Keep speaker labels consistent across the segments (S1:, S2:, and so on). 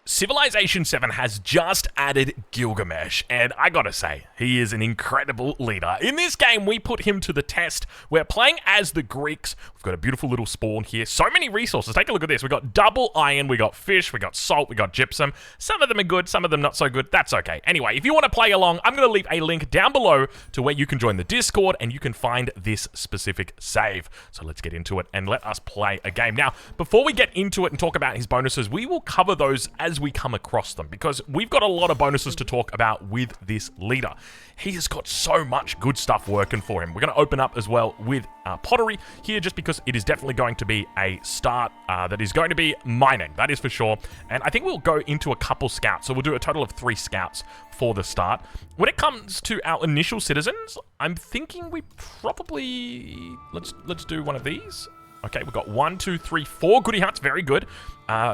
S1: Civilization 7 has just added Gilgamesh, and I gotta say, he is an incredible leader. In this game, we put him to the test. We're playing as the Greeks. We've got a beautiful little spawn here. So many resources. Take a look at this. We've got double iron, we got fish, we got salt, we got gypsum. Some of them are good, some of them not so good. That's okay. Anyway, if you want to play along, I'm going to leave a link down below to where you can join the Discord and you can find this specific save. So let's get into it and let us play a game. Now, before we get into it and talk about his bonuses, we will cover those as we come across them, because we've got a lot of bonuses to talk about with this leader. He has got so much good stuff working for him. We're going to open up as well with pottery here, just because it is definitely going to be a start that is going to be mining, that is for sure. And I think we'll go into a couple scouts, so we'll do a total of 3 scouts for the start. When it comes to our initial citizens, I'm thinking we probably let's do one of these. Okay, we've got 1, 2, 3, 4 goody huts. Very good.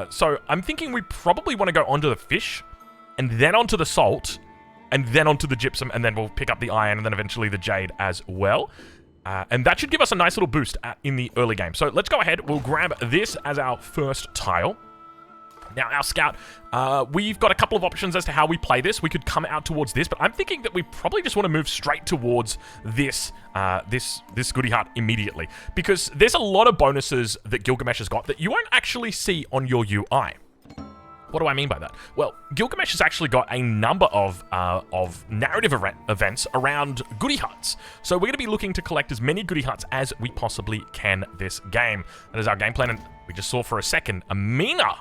S1: So I'm thinking we probably want to go onto the fish, and then onto the salt, and then onto the gypsum, and then we'll pick up the iron, and then eventually the jade as well. And that should give us a nice little boost in the early game. So let's go ahead. We'll grab this as our first tile. Now, our scout, we've got a couple of options as to how we play this. We could come out towards this, but I'm thinking that we probably just want to move straight towards this this goody hut immediately, because there's a lot of bonuses that Gilgamesh has got that you won't actually see on your UI. What do I mean by that? Well, Gilgamesh has actually got a number of narrative events around goody huts. So we're going to be looking to collect as many goody huts as we possibly can this game. That is our game plan, and we just saw for a second Amina.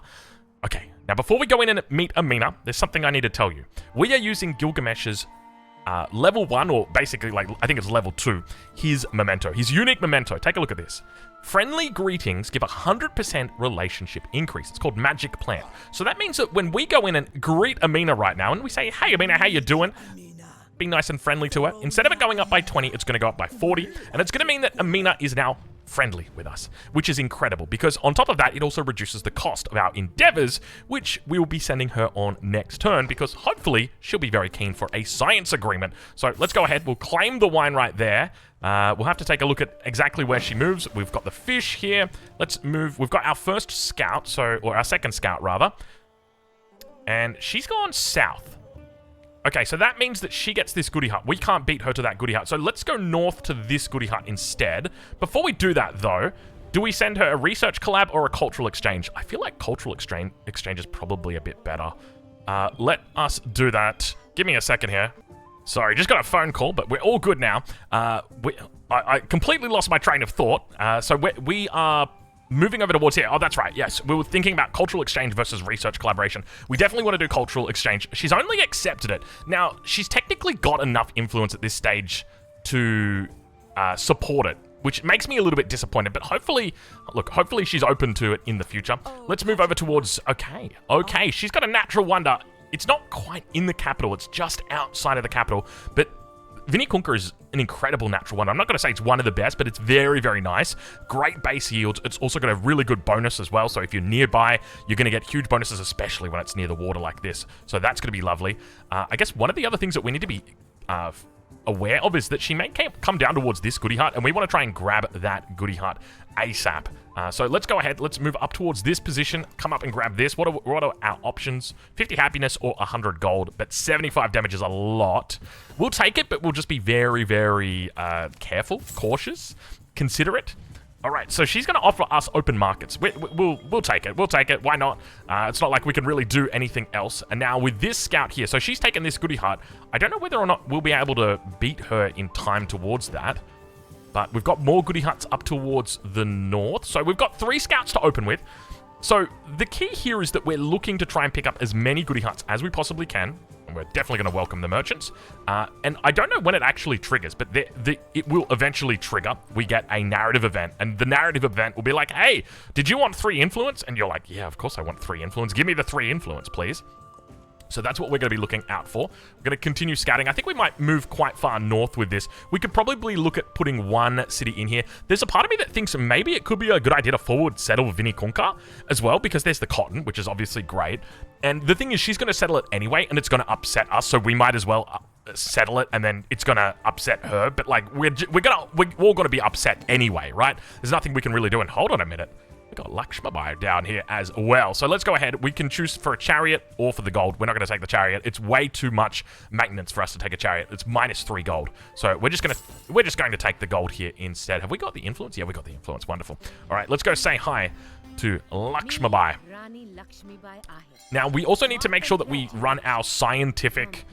S1: Okay, now before we go in and meet Amina, there's something I need to tell you. We are using Gilgamesh's level 1, or basically, like, I think it's level 2, his memento, his unique memento. Take a look at this. Friendly greetings give 100% relationship increase. It's called Magic Plant. So that means that when we go in and greet Amina right now, and we say, hey Amina, how you doing? Be nice and friendly to her. Instead of it going up by 20, it's going to go up by 40, and it's going to mean that Amina is now friendly with us, which is incredible, because on top of that, it also reduces the cost of our endeavors, which we will be sending her on next turn, because hopefully she'll be very keen for a science agreement. So let's go ahead. We'll claim the wine right there. We'll have to take a look at exactly where she moves. We've got the fish here. Let's move. We've got our first scout, or our second scout rather, and she's gone south. Okay, so that means that she gets this goody hut. We can't beat her to that goody hut. So let's go north to this goody hut instead. Before we do that, though, do we send her a research collab or a cultural exchange? I feel like cultural exchange is probably a bit better. Let us do that. Give me a second here. Sorry, just got a phone call, but we're all good now. I completely lost my train of thought. So we are moving over towards here. Oh, that's right. Yes, we were thinking about cultural exchange versus research collaboration. We definitely want to do cultural exchange. She's only accepted it. Now, she's technically got enough influence at this stage to support it, which makes me a little bit disappointed. But hopefully, look, hopefully she's open to it in the future. Let's move over towards, okay, she's got a natural wonder. It's not quite in the capital. It's just outside of the capital. But Vinicunca is an incredible natural wonder. I'm not going to say it's one of the best, but it's very, very nice. Great base yields. It's also got a really good bonus as well. So if you're nearby, you're going to get huge bonuses, especially when it's near the water like this. So that's going to be lovely. I guess one of the other things that we need to be aware of is that she may come down towards this goody hut, and we want to try and grab that goody hut ASAP. So let's go ahead. Let's move up towards this position. Come up and grab this. What are our options? 50 happiness or 100 gold, but 75 damage is a lot. We'll take it, but we'll just be very, very careful, cautious, considerate. All right, so she's going to offer us open markets. We'll take it. We'll take it. Why not? It's not like we can really do anything else. And now with this scout here, so she's taken this goody hut. I don't know whether or not we'll be able to beat her in time towards that. But we've got more goody huts up towards the north. So we've got 3 scouts to open with. So the key here is that we're looking to try and pick up as many goody huts as we possibly can. And we're definitely going to welcome the merchants. And I don't know when it actually triggers, but it will eventually trigger. We get a narrative event, and the narrative event will be like, hey, did you want 3 influence? And you're like, yeah, of course I want 3 influence. Give me the 3 influence, please. So that's what we're going to be looking out for. We're going to continue scouting. I think we might move quite far north with this. We could probably look at putting 1 city in here. There's a part of me that thinks maybe it could be a good idea to forward settle Vinicunca as well, because there's the cotton, which is obviously great. And the thing is, she's going to settle it anyway, and it's going to upset us, so we might as well settle it, and then it's going to upset her. But, like, we're all going to be upset anyway, right? There's nothing we can really do. And hold on a minute. got Lakshmabai down here as well. So let's go ahead. We can choose for a chariot or for the gold. We're not going to take the chariot. It's way too much maintenance for us to take a chariot. It's -3 gold. So we're just going to take the gold here instead. Have we got the influence? Yeah, we got the influence. Wonderful. All right, let's go say hi to Lakshmabai. Now, we also need to make sure that we run our scientific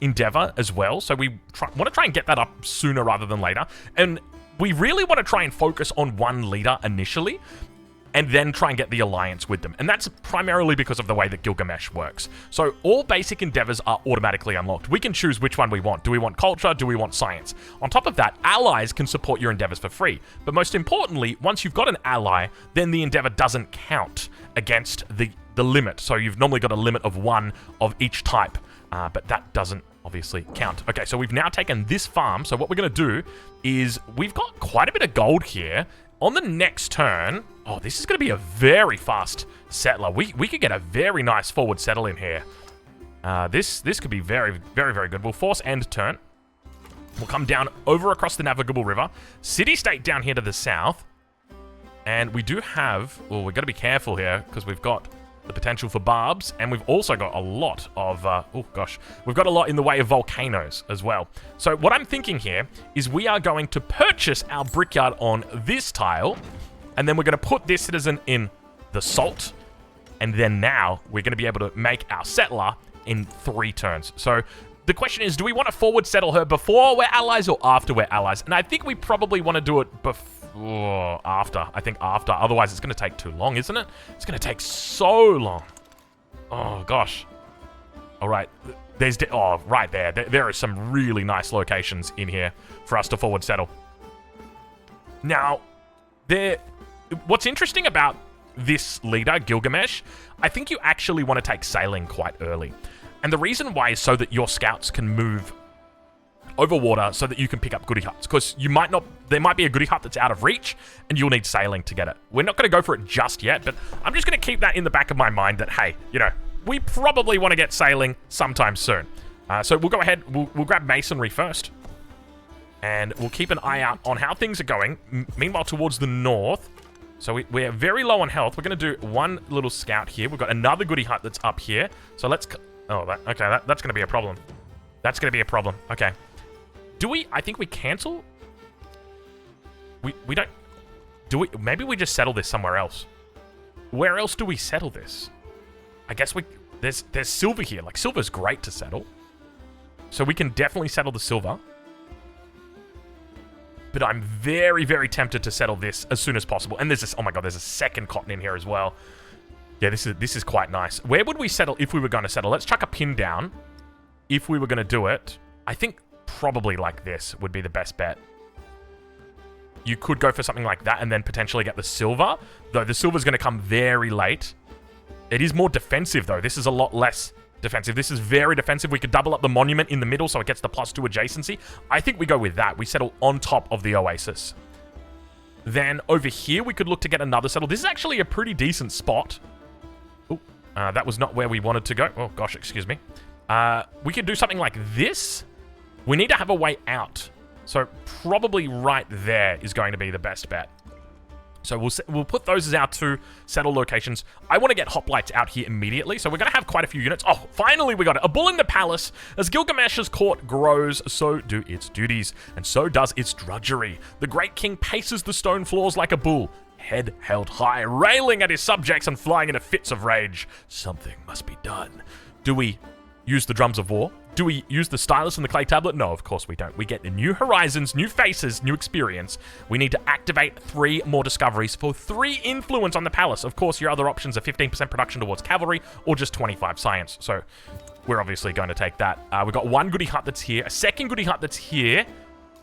S1: endeavor as well. So we want to try and get that up sooner rather than later. And we really want to try and focus on one leader initially, and then try and get the alliance with them. And that's primarily because of the way that Gilgamesh works. So all basic endeavors are automatically unlocked. We can choose which one we want. Do we want culture? Do we want science? On top of that, allies can support your endeavors for free. But most importantly, once you've got an ally, then the endeavor doesn't count against the limit. So you've normally got a limit of 1 of each type, but that doesn't obviously count. Okay, so we've now taken this farm. So what we're going to do is we've got quite a bit of gold here. On the next turn, oh, this is going to be a very fast settler. We could get a very nice forward settle in here. This could be very, very, very good. We'll force end turn. We'll come down over across the navigable river. City-state down here to the south. And we do have... well, we've got to be careful here because we've got the potential for barbs, and we've also got a lot of, oh gosh, we've got a lot in the way of volcanoes as well. So what I'm thinking here is we are going to purchase our brickyard on this tile, and then we're going to put this citizen in the salt, and then now we're going to be able to make our settler in 3 turns. So the question is, do we want to forward settle her before we're allies or after we're allies? And I think we probably want to do it before. After. I think after. Otherwise, it's going to take too long, isn't it? It's going to take so long. Oh, gosh. All right. There's... oh, right there. There are some really nice locations in here for us to forward settle. Now, what's interesting about this leader, Gilgamesh, I think you actually want to take sailing quite early. And the reason why is so that your scouts can move over water so that you can pick up goodie huts, because there might be a goodie hut that's out of reach and you'll need sailing to get it. We're not going to go for it just yet, but I'm just going to keep that in the back of my mind that, hey, you know, we probably want to get sailing sometime soon. So we'll go ahead, we'll grab masonry first, and we'll keep an eye out on how things are going. Meanwhile, towards the north, so we're very low on health. We're going to do one little scout here. We've got another goodie hut that's up here. So let's, that's going to be a problem. That's going to be a problem. Okay. I think we cancel? We don't... maybe we just settle this somewhere else. Where else do we settle this? I guess there's silver here. Like, silver's great to settle. So we can definitely settle the silver. But I'm very, very tempted to settle this as soon as possible. And there's this... oh my god, there's a second cotton in here as well. Yeah, this is quite nice. Where would we settle if we were going to settle? Let's chuck a pin down. If we were going to do it, I think... probably like this would be the best bet. You could go for something like that and then potentially get the silver, though the silver's going to come very late. It is more defensive, though. This is a lot less defensive. This is very defensive. We could double up the monument in the middle so it gets the +2 adjacency. I think we go with that. We settle on top of the oasis. Then over here, we could look to get another settle. This is actually a pretty decent spot. Oh, that was not where we wanted to go. Oh, gosh, excuse me. We could do something like this. We need to have a way out. So probably right there is going to be the best bet. So we'll put those as our 2 settle locations. I want to get hoplites out here immediately. So we're going to have quite a few units. Oh, finally we got it. A bull in the palace. As Gilgamesh's court grows, so do its duties. And so does its drudgery. The great king paces the stone floors like a bull, head held high, railing at his subjects and flying into fits of rage. Something must be done. Do we use the drums of war? Do we use the stylus and the clay tablet? No, of course we don't. We get the new horizons, new faces, new experience. We need to activate 3 more discoveries for 3 influence on the palace. Of course, your other options are 15% production towards cavalry or just 25 science. So we're obviously going to take that. We've got 1 goodie hut that's here, a 2nd goodie hut that's here.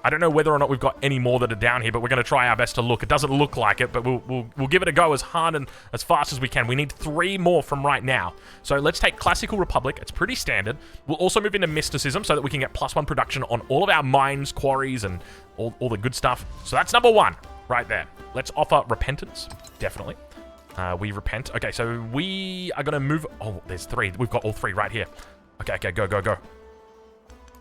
S1: I don't know whether or not we've got any more that are down here, but we're going to try our best to look. It doesn't look like it, but we'll give it a go as hard and as fast as we can. We need 3 more from right now. So let's take Classical Republic. It's pretty standard. We'll also move into Mysticism so that we can get +1 production on all of our mines, quarries, and all the good stuff. So that's number 1 right there. Let's offer Repentance. Definitely. We repent. Okay, so we are going to move... oh, there's 3. We've got all 3 right here. Okay, go.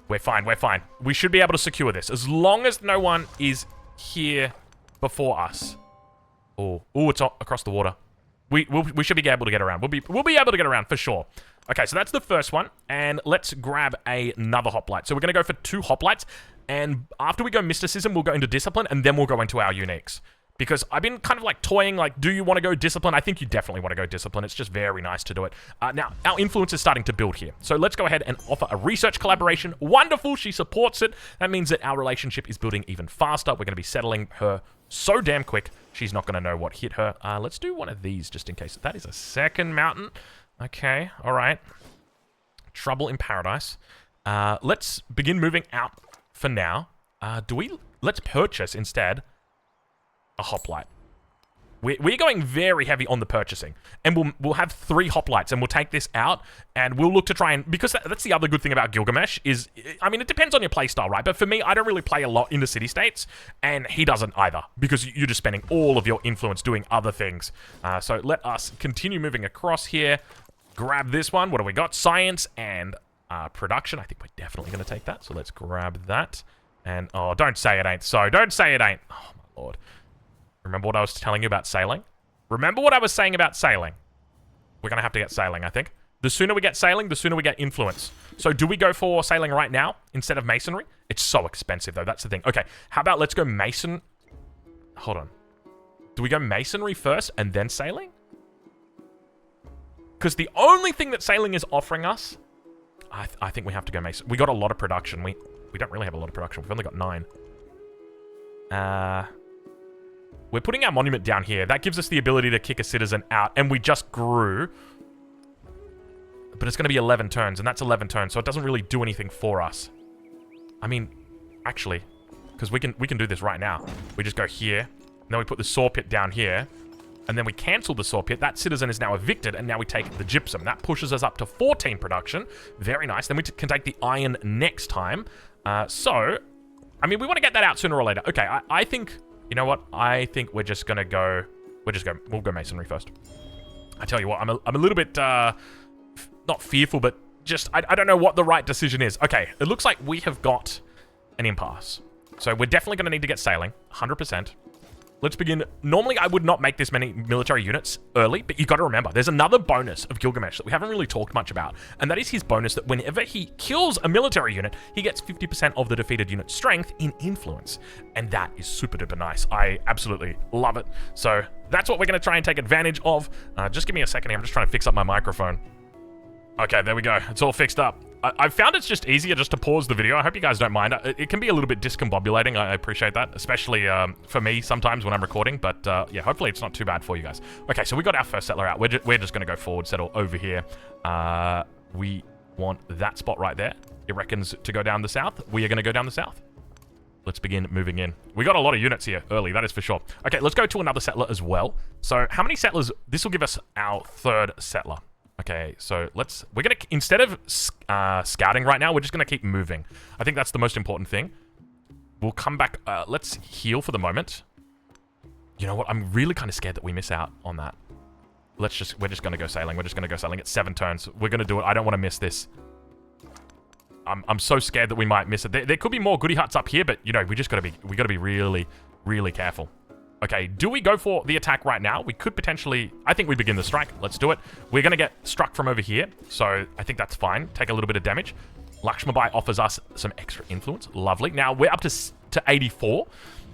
S1: We're fine. We should be able to secure this. As long as no one is here before us. Oh, it's across the water. We should be able to get around. We'll be able to get around for sure. Okay, so that's the first one, and let's grab another hoplite. So we're going to go for 2 hoplites, and after we go mysticism, we'll go into discipline, and then we'll go into our uniques. Because I've been kind of like toying, like, do you want to go discipline? I think you definitely want to go discipline. It's just very nice to do it. Now, our influence is starting to build here. So let's go ahead and offer a research collaboration. Wonderful, she supports it. That means that our relationship is building even faster. We're going to be settling her so damn quick, she's not going to know what hit her. Let's do one of these just in case. That is a second mountain. Okay, all right. Trouble in paradise. Let's begin moving out for now. Let's purchase instead a hoplite. We're going very heavy on the purchasing, and we'll have 3 hoplites, and we'll take this out, and we'll look to try and, because that's the other good thing about Gilgamesh is, I mean, it depends on your playstyle, right? But for me, I don't really play a lot in the city-states, and he doesn't either, because you're just spending all of your influence doing other things. So let us continue moving across here. Grab this one. What do we got? Science and production. I think we're definitely going to take that, so let's grab that. And, oh, don't say it ain't so. Don't say it ain't. Oh, my lord. Remember what I was telling you about sailing? Remember what I was saying about sailing? We're going to have to get sailing, I think. The sooner we get sailing, the sooner we get influence. So do we go for sailing right now instead of masonry? It's so expensive, though. That's the thing. Okay, how about let's go mason... Hold on. Do we go masonry first and then sailing? Because the only thing that sailing is offering us... I think we have to go mason. We got a lot of production. We don't really have a lot of production. We've only got 9. We're putting our monument down here. That gives us the ability to kick a citizen out, and we just grew. But it's going to be 11 turns, and that's 11 turns, so it doesn't really do anything for us. I mean, actually, because we can do this right now. We just go here, and then we put the saw pit down here, and then we cancel the saw pit. That citizen is now evicted, and now we take the gypsum. That pushes us up to 14 production. Very nice. Then we can take the iron next time. So, I mean, we want to get that out sooner or later. Okay, I think... You know what? I think we're just gonna go... We'll go masonry first. I tell you what, I'm a little bit, not fearful, but just... I don't know what the right decision is. Okay, it looks like we have got an impasse. So we're definitely gonna need to get sailing. 100%. Let's begin. Normally, I would not make this many military units early, but you got to remember, there's another bonus of Gilgamesh that we haven't really talked much about, and that is his bonus that whenever he kills a military unit, he gets 50% of the defeated unit's strength in influence, and that is super duper nice. I absolutely love it. So that's what we're going to try and take advantage of. Just give me a second here. I'm just trying to fix up my microphone. Okay, there we go. It's all fixed up. I've found it's just easier just to pause the video. I hope you guys don't mind. It can be a little bit discombobulating. I appreciate that, especially for me sometimes when I'm recording. But yeah, hopefully it's not too bad for you guys. Okay, so we got our first settler out. We're just going to go forward, settle over here. We want that spot right there. It reckons to go down the south. We are going to go down the south. Let's begin moving in. We got a lot of units here early, that is for sure. Okay, let's go to another settler as well. So how many settlers? This will give us our third settler. Okay, so we're going to, instead of scouting right now, we're just going to keep moving. I think that's the most important thing. We'll come back. Let's heal for the moment. You know what? I'm really kind of scared that we miss out on that. We're just going to go sailing. We're just going to go sailing. It's 7 turns. We're going to do it. I don't want to miss this. I'm so scared that we might miss it. There could be more goody huts up here, but you know, we got to be really, really careful. Okay, do we go for the attack right now? We could potentially... I think we begin the strike. Let's do it. We're going to get struck from over here, so I think that's fine. Take a little bit of damage. Lakshmabai offers us some extra influence. Lovely. Now, we're up to 84,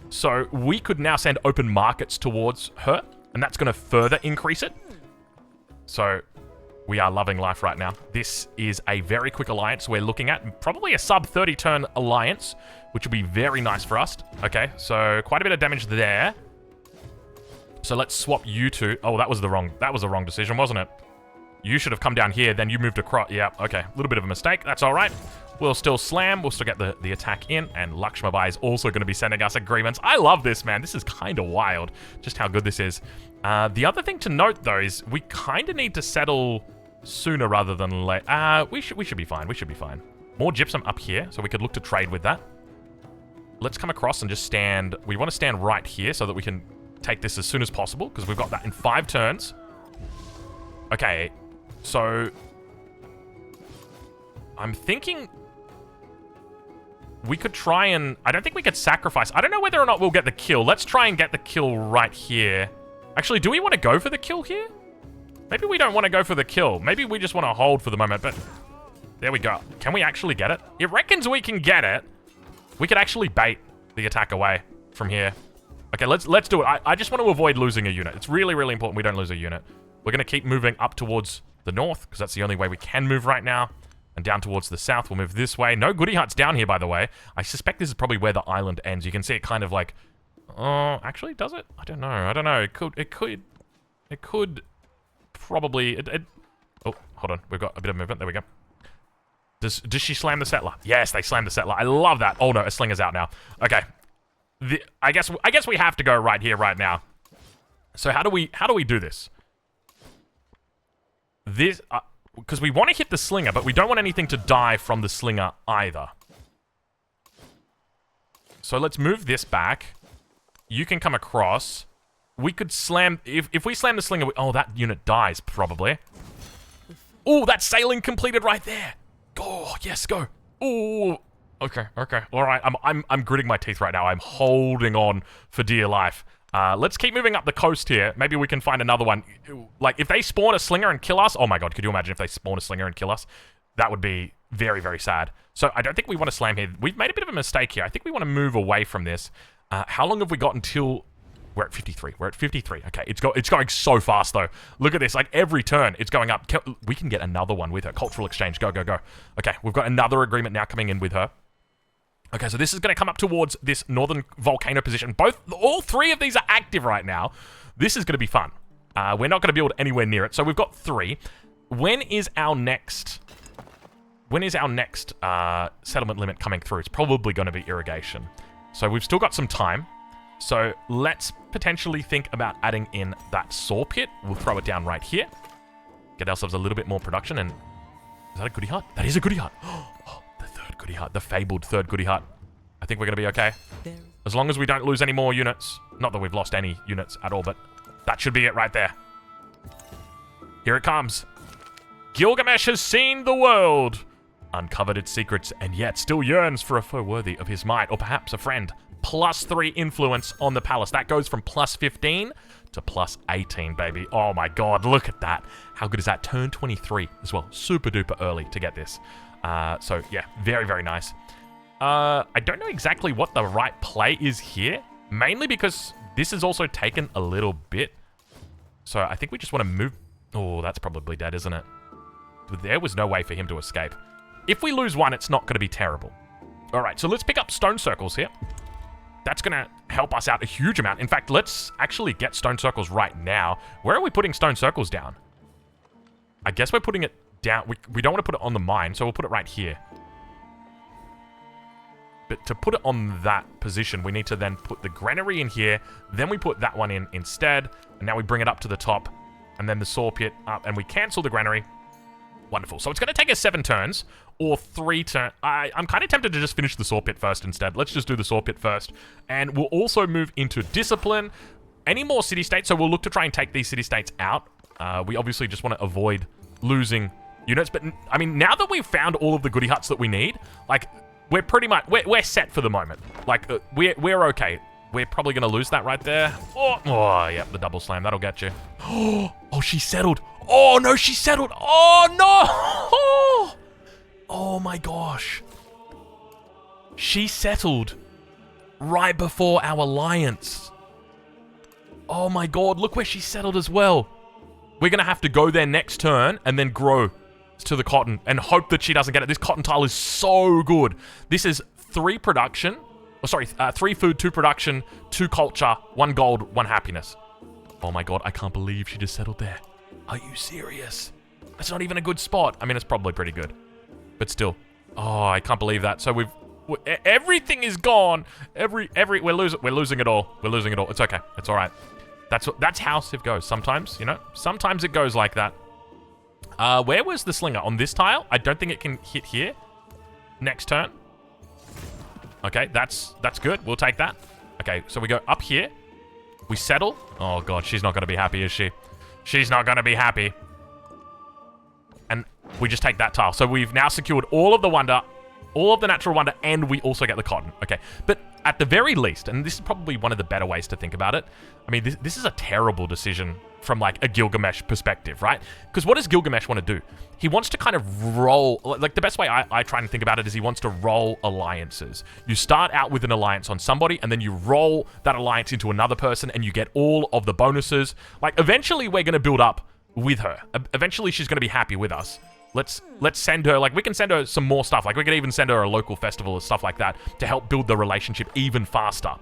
S1: so we could now send open markets towards her, and that's going to further increase it. So, we are loving life right now. This is a very quick alliance we're looking at. Probably a sub-30 turn alliance, which will be very nice for us. Okay, so quite a bit of damage there. So let's swap you two. Oh, that was the wrong decision, wasn't it? You should have come down here, then you moved across. Yeah, okay. A little bit of a mistake. That's all right. We'll still slam. We'll still get the attack in. And Lakshmabai is also going to be sending us agreements. I love this, man. This is kind of wild, just how good this is. The other thing to note, though, is we kind of need to settle sooner rather than late. We should be fine. We should be fine. More gypsum up here, so we could look to trade with that. Let's come across and just stand. We want to stand right here so that we can take this as soon as possible, because we've got that in 5 turns. Okay, so I'm thinking we could try and... I don't think we could sacrifice. I don't know whether or not we'll get the kill. Let's try and get the kill right here. Actually, do we want to go for the kill here? Maybe we don't want to go for the kill. Maybe we just want to hold for the moment, but there we go. Can we actually get it? It reckons we can get it. We could actually bait the attack away from here. Okay, let's do it. I just want to avoid losing a unit. It's really, really important we don't lose a unit. We're going to keep moving up towards the north, because that's the only way we can move right now. And down towards the south, we'll move this way. No goody huts down here, by the way. I suspect this is probably where the island ends. You can see it kind of like... Oh, actually, does it? I don't know. It could probably... Oh, hold on. We've got a bit of movement. There we go. Does she slam the settler? Yes, they slammed the settler. I love that. Oh, no, a slinger's out now. Okay. I guess we have to go right here, right now. So how do we do this? This... because we want to hit the slinger, but we don't want anything to die from the slinger either. So let's move this back. You can come across. We could slam... If we slam the slinger... Oh, that unit dies, probably. Oh, that sailing completed right there. Oh, yes, go. Oh, okay. All right, I'm gritting my teeth right now. I'm holding on for dear life. Let's keep moving up the coast here. Maybe we can find another one. Like, if they spawn a slinger and kill us... Oh my god, could you imagine if they spawn a slinger and kill us? That would be very, very sad. So, I don't think we want to slam here. We've made a bit of a mistake here. I think we want to move away from this. How long have we got until... We're at 53. We're at 53. Okay, it's going so fast, though. Look at this. Like, every turn, it's going up. We can get another one with her. Cultural exchange. Go. Okay, we've got another agreement now coming in with her. Okay, so this is going to come up towards this northern volcano position. All three of these are active right now. This is going to be fun. We're not going to build anywhere near it. So we've got 3. When is our next settlement limit coming through? It's probably going to be irrigation. So we've still got some time. So let's potentially think about adding in that saw pit. We'll throw it down right here. Get ourselves a little bit more production. And is that a goody hut? That is a goody hut. Oh, the third goody hut. The fabled third goody hut. I think we're going to be okay. As long as we don't lose any more units. Not that we've lost any units at all, but that should be it right there. Here it comes. Gilgamesh has seen the world, uncovered its secrets, and yet still yearns for a foe worthy of his might, or perhaps a friend. +3 influence on the palace. That goes from +15 to +18, baby. Oh my god, look at that. How good is that? Turn 23 as well. Super duper early to get this. So yeah, very, very nice. I don't know exactly what the right play is here, mainly because this has also taken a little bit. So I think we just want to move... Oh, that's probably dead, isn't it? There was no way for him to escape. If we lose one, it's not going to be terrible. All right, so let's pick up stone circles here. That's going to help us out a huge amount. In fact, let's actually get stone circles right now. Where are we putting stone circles down? I guess we're putting it down. We don't want to put it on the mine, so we'll put it right here. But to put it on that position, we need to then put the granary in here. Then we put that one in instead. And now we bring it up to the top. And then the saw pit up. And we cancel the granary. Wonderful. So it's going to take us 7 turns. Or 3 turns. I'm kind of tempted to just finish the saw pit first instead. Let's just do the saw pit first. And we'll also move into discipline. Any more city-states. So we'll look to try and take these city-states out. We obviously just want to avoid losing units. But, I mean, now that we've found all of the goody huts that we need, like... We're pretty much... We're set for the moment. Like, we're okay. We're probably going to lose that right there. Oh, yeah, the double slam. That'll get you. Oh, she settled. Oh, no, she settled. Oh, no. Oh, my gosh. She settled right before our alliance. Oh, my God. Look where she settled as well. We're going to have to go there next turn and then grow to the cotton and hope that she doesn't get it. This cotton tile is so good. This is 3 production. Oh, sorry, 3 food, 2 production, 2 culture, 1 gold, 1 happiness. Oh my god, I can't believe she just settled there. Are you serious? That's not even a good spot. I mean, it's probably pretty good, but still. Oh, I can't believe that. So everything is gone. We're losing it all. We're losing it all. It's okay. It's all right. That's how Civ goes. Sometimes, you know, sometimes it goes like that. Where was the slinger? On this tile? I don't think it can hit here. Next turn. Okay, that's good. We'll take that. Okay, so we go up here. We settle. Oh, God, she's not going to be happy, is she? She's not going to be happy. And we just take that tile. So we've now secured all of the wonder All of the natural wonder, and we also get the cotton. Okay, but at the very least, and this is probably one of the better ways to think about it, I mean, this is a terrible decision from, like, a Gilgamesh perspective, right? Because what does Gilgamesh want to do? He wants to kind of roll, like, the best way I try and think about it is he wants to roll alliances. You start out with an alliance on somebody, and then you roll that alliance into another person, and you get all of the bonuses. Like, eventually we're going to build up with her. Eventually she's going to be happy with us. Let's send her, like, we can send her some more stuff. Like, we could even send her a local festival or stuff like that to help build the relationship even faster.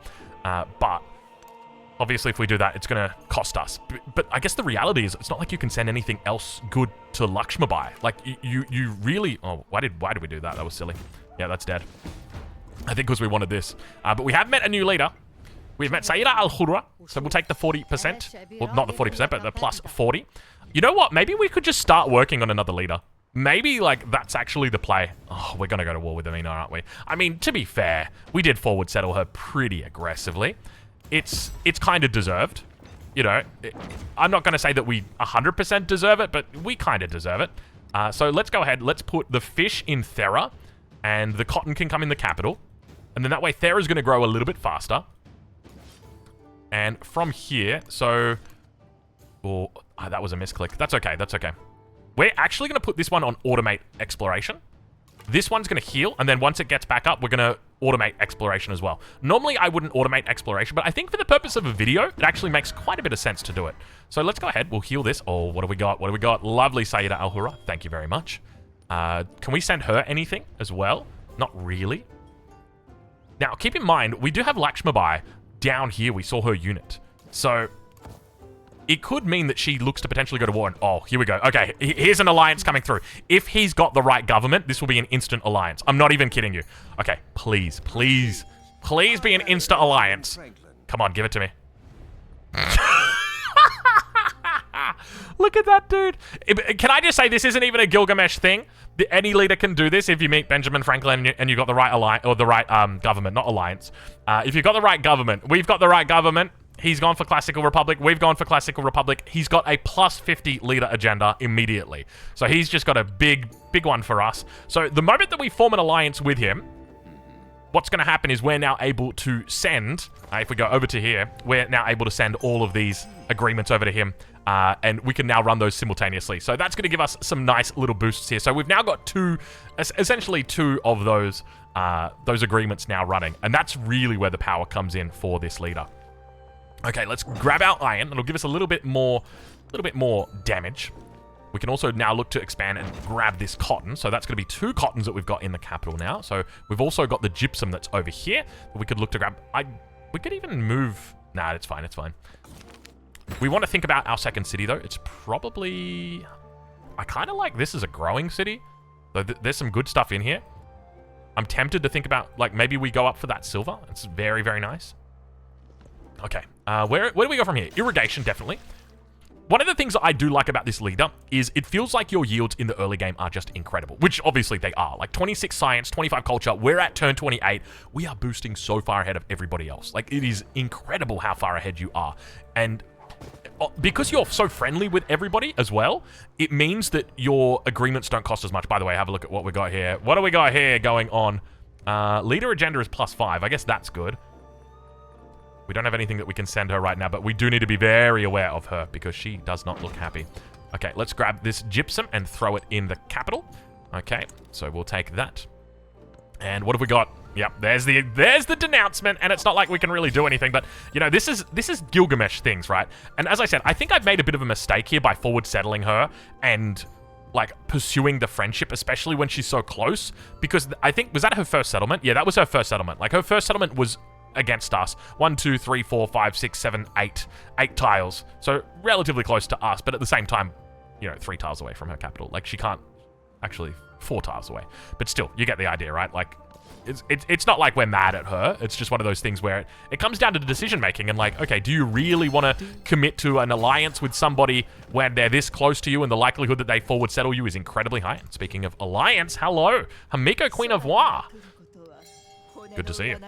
S1: But obviously, if we do that, it's going to cost us. But I guess the reality is, it's not like you can send anything else good to Lakshmabai. Like, you really... Oh, why did we do that? That was silly. Yeah, that's dead. I think because we wanted this. But we have met a new leader. We've met Saida Al-Khudra, so we'll take the 40%. Well, not the 40%, but the plus 40. You know what? Maybe we could just start working on another leader. Maybe, like, that's actually the play. Oh, we're going to go to war with Amina, aren't we? I mean, to be fair, we did forward settle her pretty aggressively. It's kind of deserved. You know, I'm not going to say that we 100% deserve it, but we kind of deserve it. So let's go ahead. Let's put the fish in Thera, and the cotton can come in the capital. And then that way Thera's going to grow a little bit faster. And from here, so... Oh, that was a misclick. That's okay, that's okay. We're actually going to put this one on automate exploration. This one's going to heal, and then once it gets back up, we're going to automate exploration as well. Normally, I wouldn't automate exploration, but I think for the purpose of a video, it actually makes quite a bit of sense to do it. So let's go ahead. We'll heal this. Oh, what do we got? What do we got? Lovely Saida Al-Hura. Thank you very much. Can we send her anything as well? Not really. Now, keep in mind, we do have Lakshmabai down here. We saw her unit. So... it could mean that she looks to potentially go to war. And, oh, here we go. Okay, here's an alliance coming through. If he's got the right government, this will be an instant alliance. I'm not even kidding you. Okay, please, please, please be an instant alliance. Come on, give it to me. Look at that, dude. Can I just say this isn't even a Gilgamesh thing? Any leader can do this if you meet Benjamin Franklin and you've got the right alliance, or the right government, not alliance. If you've got the right government, we've got the right government. He's gone for Classical Republic. We've gone for Classical Republic. He's got a plus 50 leader agenda immediately. So he's just got a big one for us. So the moment that we form an alliance with him, what's going to happen is we're now able to send, if we go over to here, we're now able to send all of these agreements over to him. And we can now run those simultaneously. So that's going to give us some nice little boosts here. So we've now got essentially two of those agreements now running. And that's really where the power comes in for this leader. Okay, let's grab our iron. It'll give us a little bit more damage. We can also now look to expand and grab this cotton. So that's going to be 2 cottons that we've got in the capital now. So we've also got the gypsum that's over here that we could look to grab. We could even move... Nah, it's fine, it's fine. We want to think about our second city, though. It's probably... I kind of like this as a growing city. Though there's some good stuff in here. I'm tempted to think about, like, maybe we go up for that silver. It's very, very nice. Okay, where do we go from here? Irrigation, definitely. One of the things that I do like about this leader is it feels like your yields in the early game are just incredible, which obviously they are. Like 26 science, 25 culture, we're at turn 28. We are boosting so far ahead of everybody else. Like, it is incredible how far ahead you are. And because you're so friendly with everybody as well, it means that your agreements don't cost as much. By the way, have a look at what we got here. What do we got here going on? Leader agenda is +5. I guess that's good. We don't have anything that we can send her right now, but we do need to be very aware of her because she does not look happy. Okay, let's grab this gypsum and throw it in the capital. Okay, so we'll take that. And what have we got? Yep, there's the denouncement, and it's not like we can really do anything, but, you know, this is Gilgamesh things, right? And as I said, I think I've made a bit of a mistake here by forward settling her and, like, pursuing the friendship, especially when she's so close, because I think, was that her first settlement? Yeah, that was her first settlement. Like, her first settlement was against us. 1, 2, 3, 4, 5, 6, 7, 8 tiles. So relatively close to us, but at the same time, you know, 3 tiles away from her capital. Like, she can't actually 4 tiles away. But still, you get the idea, right? Like, it's not like we're mad at her. It's just one of those things where it comes down to the decision making and like, okay, do you really want to commit to an alliance with somebody when they're this close to you and the likelihood that they forward settle you is incredibly high? And speaking of alliance, hello, Hamiko, Queen of War. Good to see you.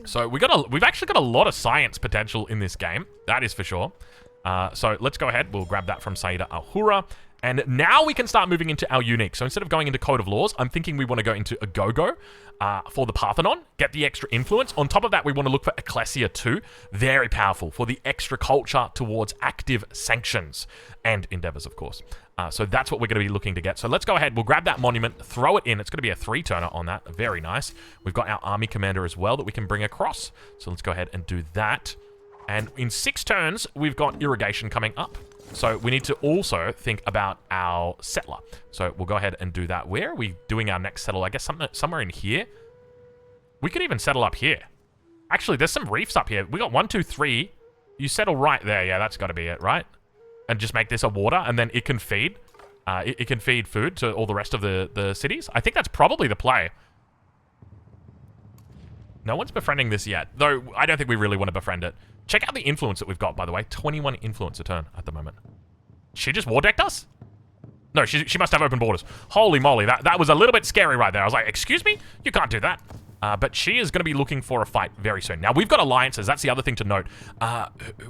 S1: So we've actually got a lot of science potential in this game. That is for sure. So let's go ahead. We'll grab that from Saida Al-Hura. And now we can start moving into our unique. So instead of going into Code of Laws, I'm thinking we want to go into Agogo for the Parthenon, get the extra influence. On top of that, we want to look for Ecclesia too. Very powerful for the extra culture towards active sanctions and endeavors, of course. So that's what we're going to be looking to get. So let's go ahead. We'll grab that monument, throw it in. It's going to be a 3-turner on that. Very nice. We've got our army commander as well that we can bring across. So let's go ahead and do that. And in 6 turns, we've got irrigation coming up. So we need to also think about our settler. So we'll go ahead and do that. Where are we doing our next settle? I guess somewhere in here. We could even settle up here. Actually, there's some reefs up here. We got 1, 2, 3. You settle right there. Yeah, that's got to be it, right? And just make this a water, and then it can feed. It can feed food to all the rest of the cities. I think that's probably the play. No one's befriending this yet, though I don't think we really want to befriend it. Check out the influence that we've got, by the way. 21 influence a turn at the moment. She just war decked us? No, she must have open borders. Holy moly, that was a little bit scary right there. I was like, excuse me? You can't do that. But she is going to be looking for a fight very soon. Now, we've got alliances. That's the other thing to note.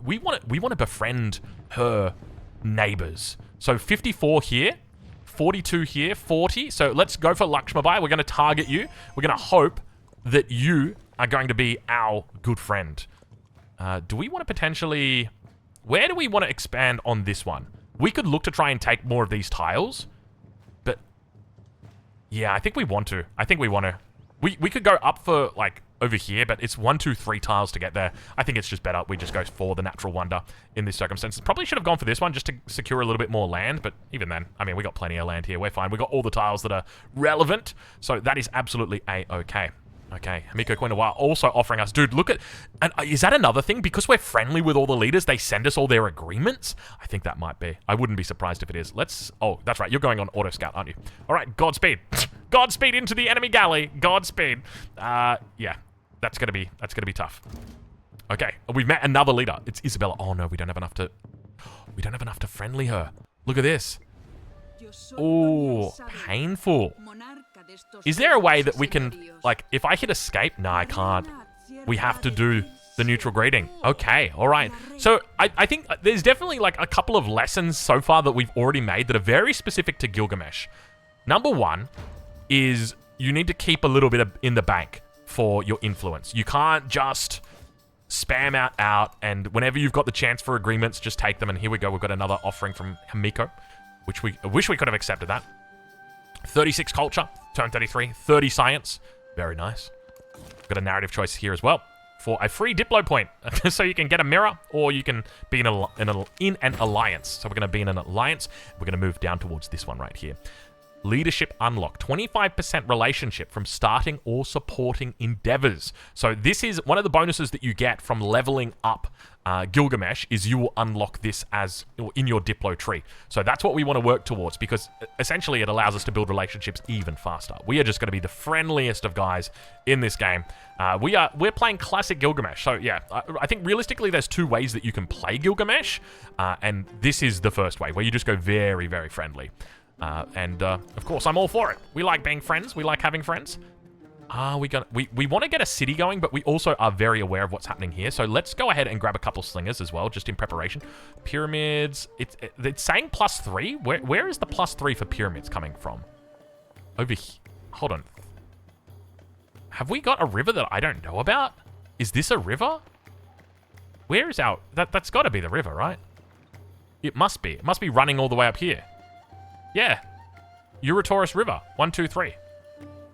S1: We want to befriend her neighbors. So 54 here, 42 here, 40. So let's go for Lakshmabai. We're going to target you. We're going to hope that you are going to be our good friend. Do we want to potentially... Where do we want to expand on this one? We could look to try and take more of these tiles. But... yeah, I think we want to. I think we want to. We could go up for, like, over here, but it's 1, 2, 3 tiles to get there. I think it's just better we just go for the natural wonder in this circumstance. Probably should have gone for this one just to secure a little bit more land, but even then, I mean, we got plenty of land here. We're fine. We got all the tiles that are relevant, so that is absolutely A-okay. Okay, Hamiko Quinoa also offering us... Dude, look at... And is that another thing? Because we're friendly with all the leaders, they send us all their agreements? I think that might be. I wouldn't be surprised if it is. Let's... Oh, that's right. You're going on auto scout, aren't you? All right, Godspeed. Godspeed into the enemy galley. Godspeed. Yeah, that's gonna be tough. Okay, we've met another leader. It's Isabella. Oh, no, we don't have enough to... We don't have enough to friendly her. Look at this. Oh, painful. Is there a way that we can, like, if I hit escape? No, I can't. We have to do the neutral greeting. Okay, all right. So I think there's definitely, like, a couple of lessons so far that we've already made that are very specific to Gilgamesh. Number one is you need to keep a little bit in the bank for your influence. You can't just spam out, and whenever you've got the chance for agreements, just take them. And here we go. We've got another offering from Hamiko, which I wish we could have accepted that. 36 culture, turn 33, 30 science. Very nice. Got a narrative choice here as well for a free Diplo point. So you can get a mirror or you can be in an alliance. So we're going to be in an alliance. We're going to move down towards this one right here. Leadership unlock, 25% relationship from starting or supporting endeavors. So this is one of the bonuses that you get from leveling up Gilgamesh is you will unlock this as in your Diplo tree. So that's what we want to work towards because essentially it allows us to build relationships even faster. We are just going to be the friendliest of guys in this game. We're playing classic Gilgamesh. So yeah, I think realistically there's 2 ways that you can play Gilgamesh, and this is the first way where you just go very, very friendly. Of course, I'm all for it. We like being friends. We like having friends. We want to get a city going, but we also are very aware of what's happening here. So let's go ahead and grab a couple slingers as well, just in preparation. Pyramids. It's saying +3. Where is the +3 for pyramids coming from? Over here. Hold on. Have we got a river that I don't know about? Is this a river? Where is our... That's got to be the river, right? It must be. It must be running all the way up here. Yeah, Eurotaurus River, 1, 2, 3.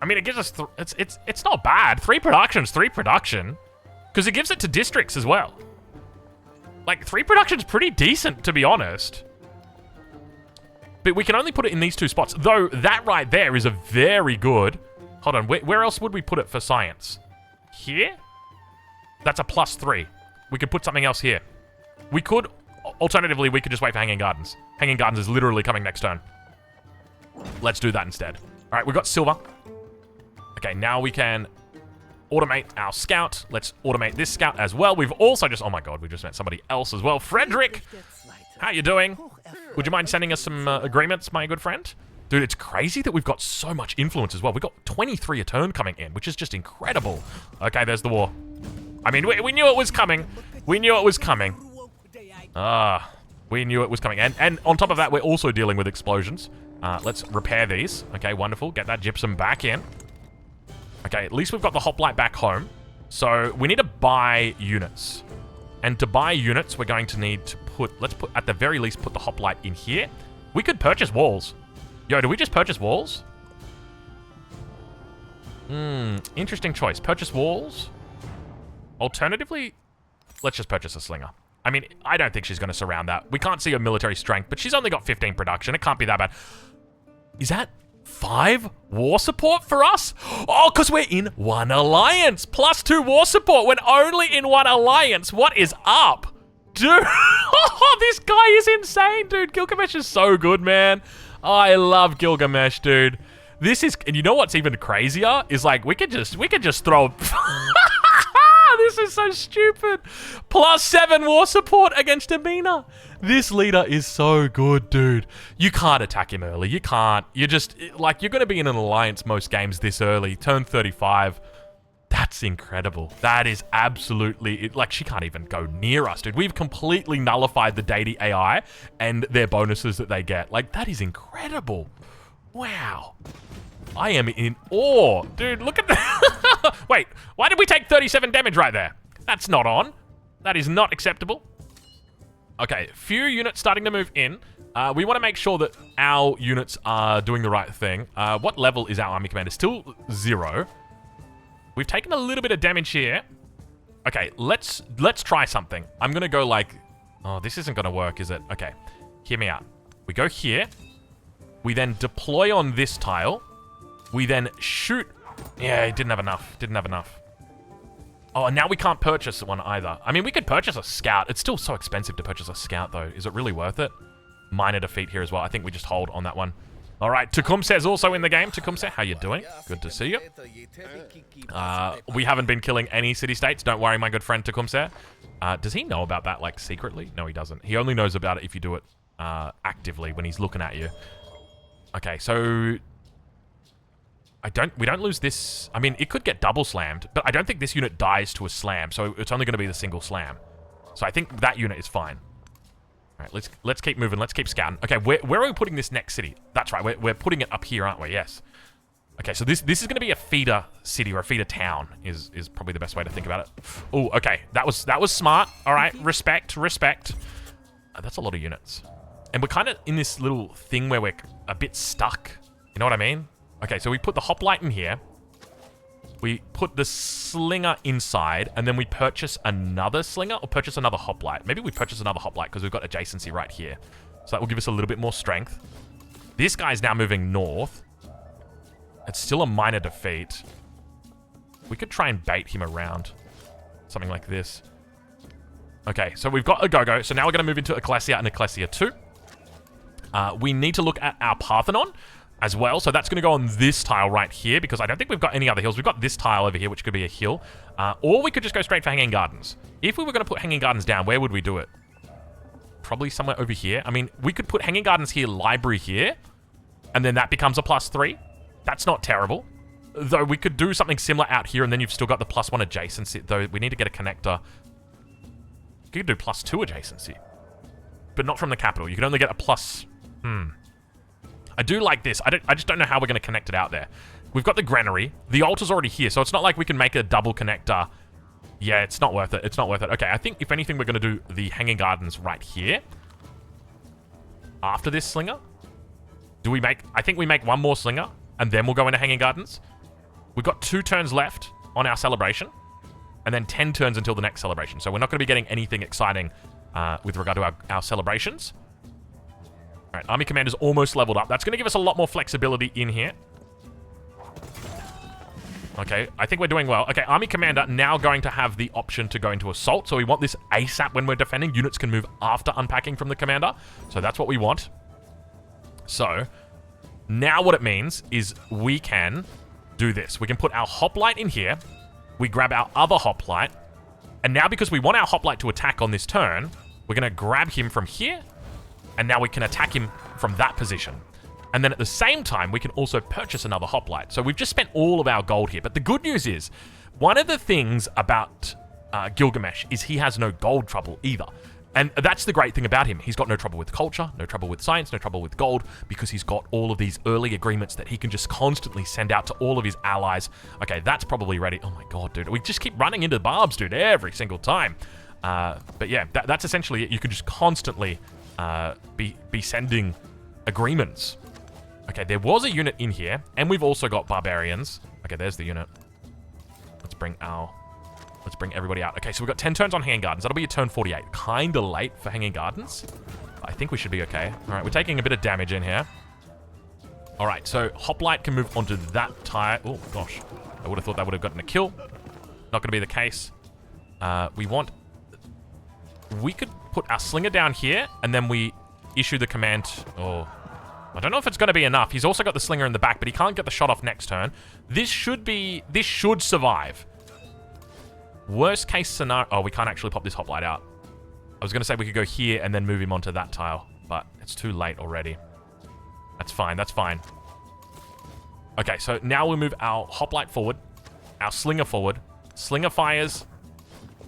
S1: I mean, it gives us it's not bad. 3 productions, 3 production, because it gives it to districts as well. Like 3 production's pretty decent, to be honest. But we can only put it in these 2 spots, though. That right there is a very good. Hold on, where else would we put it for science? Here? That's a +3. We could put something else here. We could, alternatively, we could just wait for Hanging Gardens. Hanging Gardens is literally coming next turn. Let's do that instead. All right, we've got silver. Okay, now we can automate our scout. Let's automate this scout as well. We've also just... Oh my god, we just met somebody else as well. Frederick! How you doing? Would you mind sending us some agreements, my good friend? Dude, it's crazy that we've got so much influence as well. We've got 23 a turn coming in, which is just incredible. Okay, there's the war. I mean, we knew it was coming. We knew it was coming. We knew it was coming. And on top of that, we're also dealing with explosions. Let's repair these. Okay, wonderful. Get that gypsum back in. Okay, at least we've got the hoplite back home. So we need to buy units. And to buy units, we're going to need to let's put, at the very least, put the hoplite in here. We could purchase walls. Yo, do we just purchase walls? Interesting choice. Purchase walls. Alternatively, let's just purchase a slinger. I mean, I don't think she's going to surround that. We can't see her military strength, but she's only got 15 production. It can't be that bad. Is that 5 war support for us? Oh, because we're in one alliance. +2 war support when only in one alliance. What is up? Dude, oh, this guy is insane, dude. Gilgamesh is so good, man. I love Gilgamesh, dude. This is, and you know what's even crazier? Is like, we could just throw... This is so stupid. +7 war support against Amina. This leader is so good, dude. You can't attack him early. You can't. You just, like, you're going to be in an alliance most games this early. Turn 35. That's incredible. That is absolutely, like, she can't even go near us, dude. We've completely nullified the deity AI and their bonuses that they get. Like, that is incredible. Wow. I am in awe. Dude, look at that. Wait, why did we take 37 damage right there? That's not on. That is not acceptable. Okay, few units starting to move in. We want to make sure that our units are doing the right thing. What level is our army commander? Still 0. We've taken a little bit of damage here. Okay, let's try something. I'm going to go like... Oh, this isn't going to work, is it? Okay, hear me out. We go here. We then deploy on this tile. We then shoot... Yeah, it didn't have enough. Didn't have enough. Oh, and now we can't purchase one either. I mean, we could purchase a scout. It's still so expensive to purchase a scout, though. Is it really worth it? Minor defeat here as well. I think we just hold on that one. All right, Tecumseh's also in the game. Tecumseh, how you doing? Good to see you. We haven't been killing any city-states. Don't worry, my good friend Tecumseh. Does he know about that, like, secretly? No, he doesn't. He only knows about it if you do it actively when he's looking at you. Okay, so... we don't lose this. I mean, it could get double slammed, but I don't think this unit dies to a slam, so it's only going to be the single slam. So I think that unit is fine. All right, let's keep moving. Let's keep scouting. Okay, where are we putting this next city? That's right. We're putting it up here, aren't we? Yes. Okay, so this is going to be a feeder city or a feeder town is probably the best way to think about it. Oh, okay. That was smart. All right, respect. That's a lot of units. And we're kind of in this little thing where we're a bit stuck. You know what I mean? Okay, so we put the hoplite in here. We put the slinger inside, and then we purchase another slinger or purchase another hoplite. Maybe we purchase another hoplite because we've got adjacency right here. So that will give us a little bit more strength. This guy's now moving north. It's still a minor defeat. We could try and bait him around. Something like this. Okay, so we've got a go-go. So now we're going to move into Ecclesia and Ecclesia 2. We need to look at our Parthenon as well. So that's going to go on this tile right here because I don't think we've got any other hills. We've got this tile over here, which could be a hill. Or we could just go straight for Hanging Gardens. If we were going to put Hanging Gardens down, where would we do it? Probably somewhere over here. I mean, we could put Hanging Gardens here, Library here, and then that becomes a +3. That's not terrible. Though we could do something similar out here, and then you've still got the +1 adjacency. Though we need to get a connector. You could do +2 adjacency. But not from the capital. You can only get a plus... I do like this. I just don't know how we're going to connect it out there. We've got the granary. The altar's already here, so it's not like we can make a double connector. Yeah, it's not worth it. It's not worth it. Okay, I think if anything, we're going to do the Hanging Gardens right here. After this slinger. Do we make... I think we make one more slinger, and then we'll go into Hanging Gardens. We've got 2 turns left on our celebration, and then 10 turns until the next celebration. So we're not going to be getting anything exciting with regard to our celebrations. All right, Army Commander's almost leveled up. That's going to give us a lot more flexibility in here. Okay, I think we're doing well. Okay, Army Commander now going to have the option to go into Assault. So we want this ASAP when we're defending. Units can move after unpacking from the Commander. So that's what we want. So now what it means is we can do this. We can put our Hoplite in here. We grab our other Hoplite. And now because we want our Hoplite to attack on this turn, we're going to grab him from here. And now we can attack him from that position. And then at the same time, we can also purchase another hoplite. So we've just spent all of our gold here. But the good news is, one of the things about Gilgamesh is he has no gold trouble either. And that's the great thing about him. He's got no trouble with culture, no trouble with science, no trouble with gold, because he's got all of these early agreements that he can just constantly send out to all of his allies. Okay, that's probably ready. Oh my god, dude. We just keep running into barbs, dude, every single time. But yeah, that's essentially it. You can just constantly be sending agreements. Okay, there was a unit in here, and we've also got barbarians. Okay, there's the unit. Let's bring everybody out. Okay, so we've got 10 turns on Hanging Gardens. That'll be a turn 48. Kinda late for Hanging Gardens. I think we should be okay. All right, we're taking a bit of damage in here. All right, so Hoplite can move onto that tire. Oh, gosh. I would have thought that would have gotten a kill. Not going to be the case. We could put our Slinger down here, and then we issue the command. Oh, I don't know if it's going to be enough. He's also got the Slinger in the back, but he can't get the shot off next turn. This should survive. Worst case scenario... Oh, we can't actually pop this Hoplite out. I was going to say we could go here and then move him onto that tile, but it's too late already. That's fine, that's fine. Okay, so now we'll move our Hoplite forward, our Slinger forward. Slinger fires.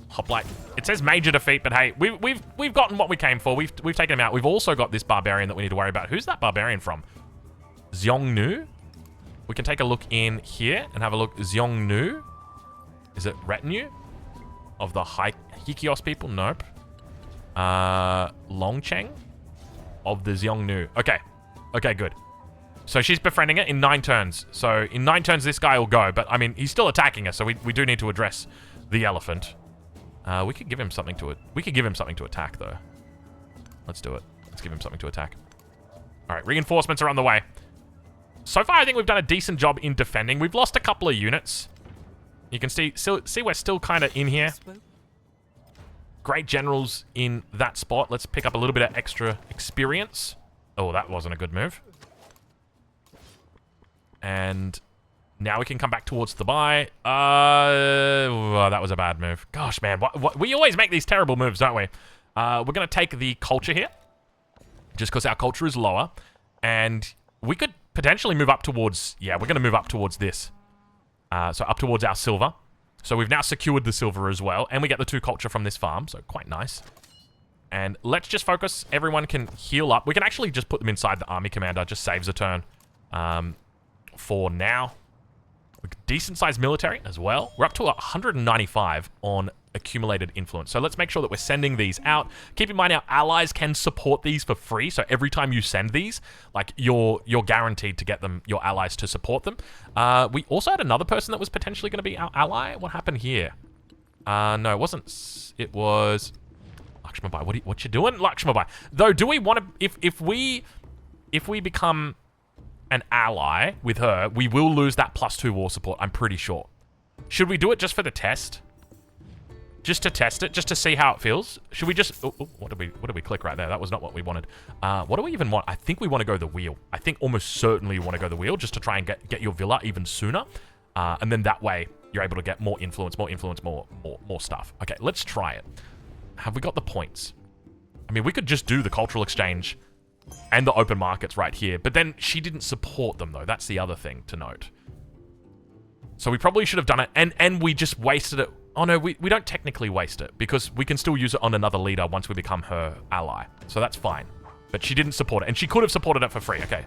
S1: Hoplite. It says major defeat, but hey, we've gotten what we came for. We've taken him out. We've also got this Barbarian that we need to worry about. Who's that Barbarian from? Xiongnu? We can take a look in here and have a look. Xiongnu? Is it retinue? Of the Hikios people? Nope. Longcheng? Of the Xiongnu. Okay. Okay, good. So she's befriending it in 9 turns. So in 9 turns, this guy will go. But, I mean, he's still attacking us, so we do need to address the elephant. We could give him something to it. We could give him something to attack, though. Let's do it. Let's give him something to attack. All right, reinforcements are on the way. So far, I think we've done a decent job in defending. We've lost a couple of units. You can see we're still kind of in here. Great generals in that spot. Let's pick up a little bit of extra experience. Oh, that wasn't a good move. And now we can come back towards the buy. Oh, that was a bad move. Gosh, man. We always make these terrible moves, don't we? We're going to take the culture here. Just because our culture is lower. And we could potentially move up towards... Yeah, we're going to move up towards this. So up towards our silver. So we've now secured the silver as well. And we get the 2 culture from this farm. So quite nice. And let's just focus. Everyone can heal up. We can actually just put them inside the army commander. Just saves a turn. For now. Decent sized military as well. We're up to 195 on accumulated influence. So let's make sure that we're sending these out. Keep in mind our allies can support these for free. So every time you send these, like you're guaranteed to get them, your allies to support them. We also had another person that was potentially going to be our ally. What happened here? No, it wasn't. It was Lakshmabai. What you doing, Lakshmabai? Though, do we want to? If we become an ally with her, we will lose that +2 war support, I'm pretty sure. Should we do it just for the test? Just to test it, just to see how it feels? Should we just... Oh, what did we click right there? That was not what we wanted. What do we even want? I think we want to go the wheel. I think almost certainly you want to go the wheel just to try and get your villa even sooner. And then that way, you're able to get more influence, more stuff. Okay, let's try it. Have we got the points? I mean, we could just do the cultural exchange and the open markets right here. But then she didn't support them, though. That's the other thing to note. So we probably should have done it. And we just wasted it. Oh, no, we don't technically waste it. Because we can still use it on another leader once we become her ally. So that's fine. But she didn't support it. And she could have supported it for free. Okay.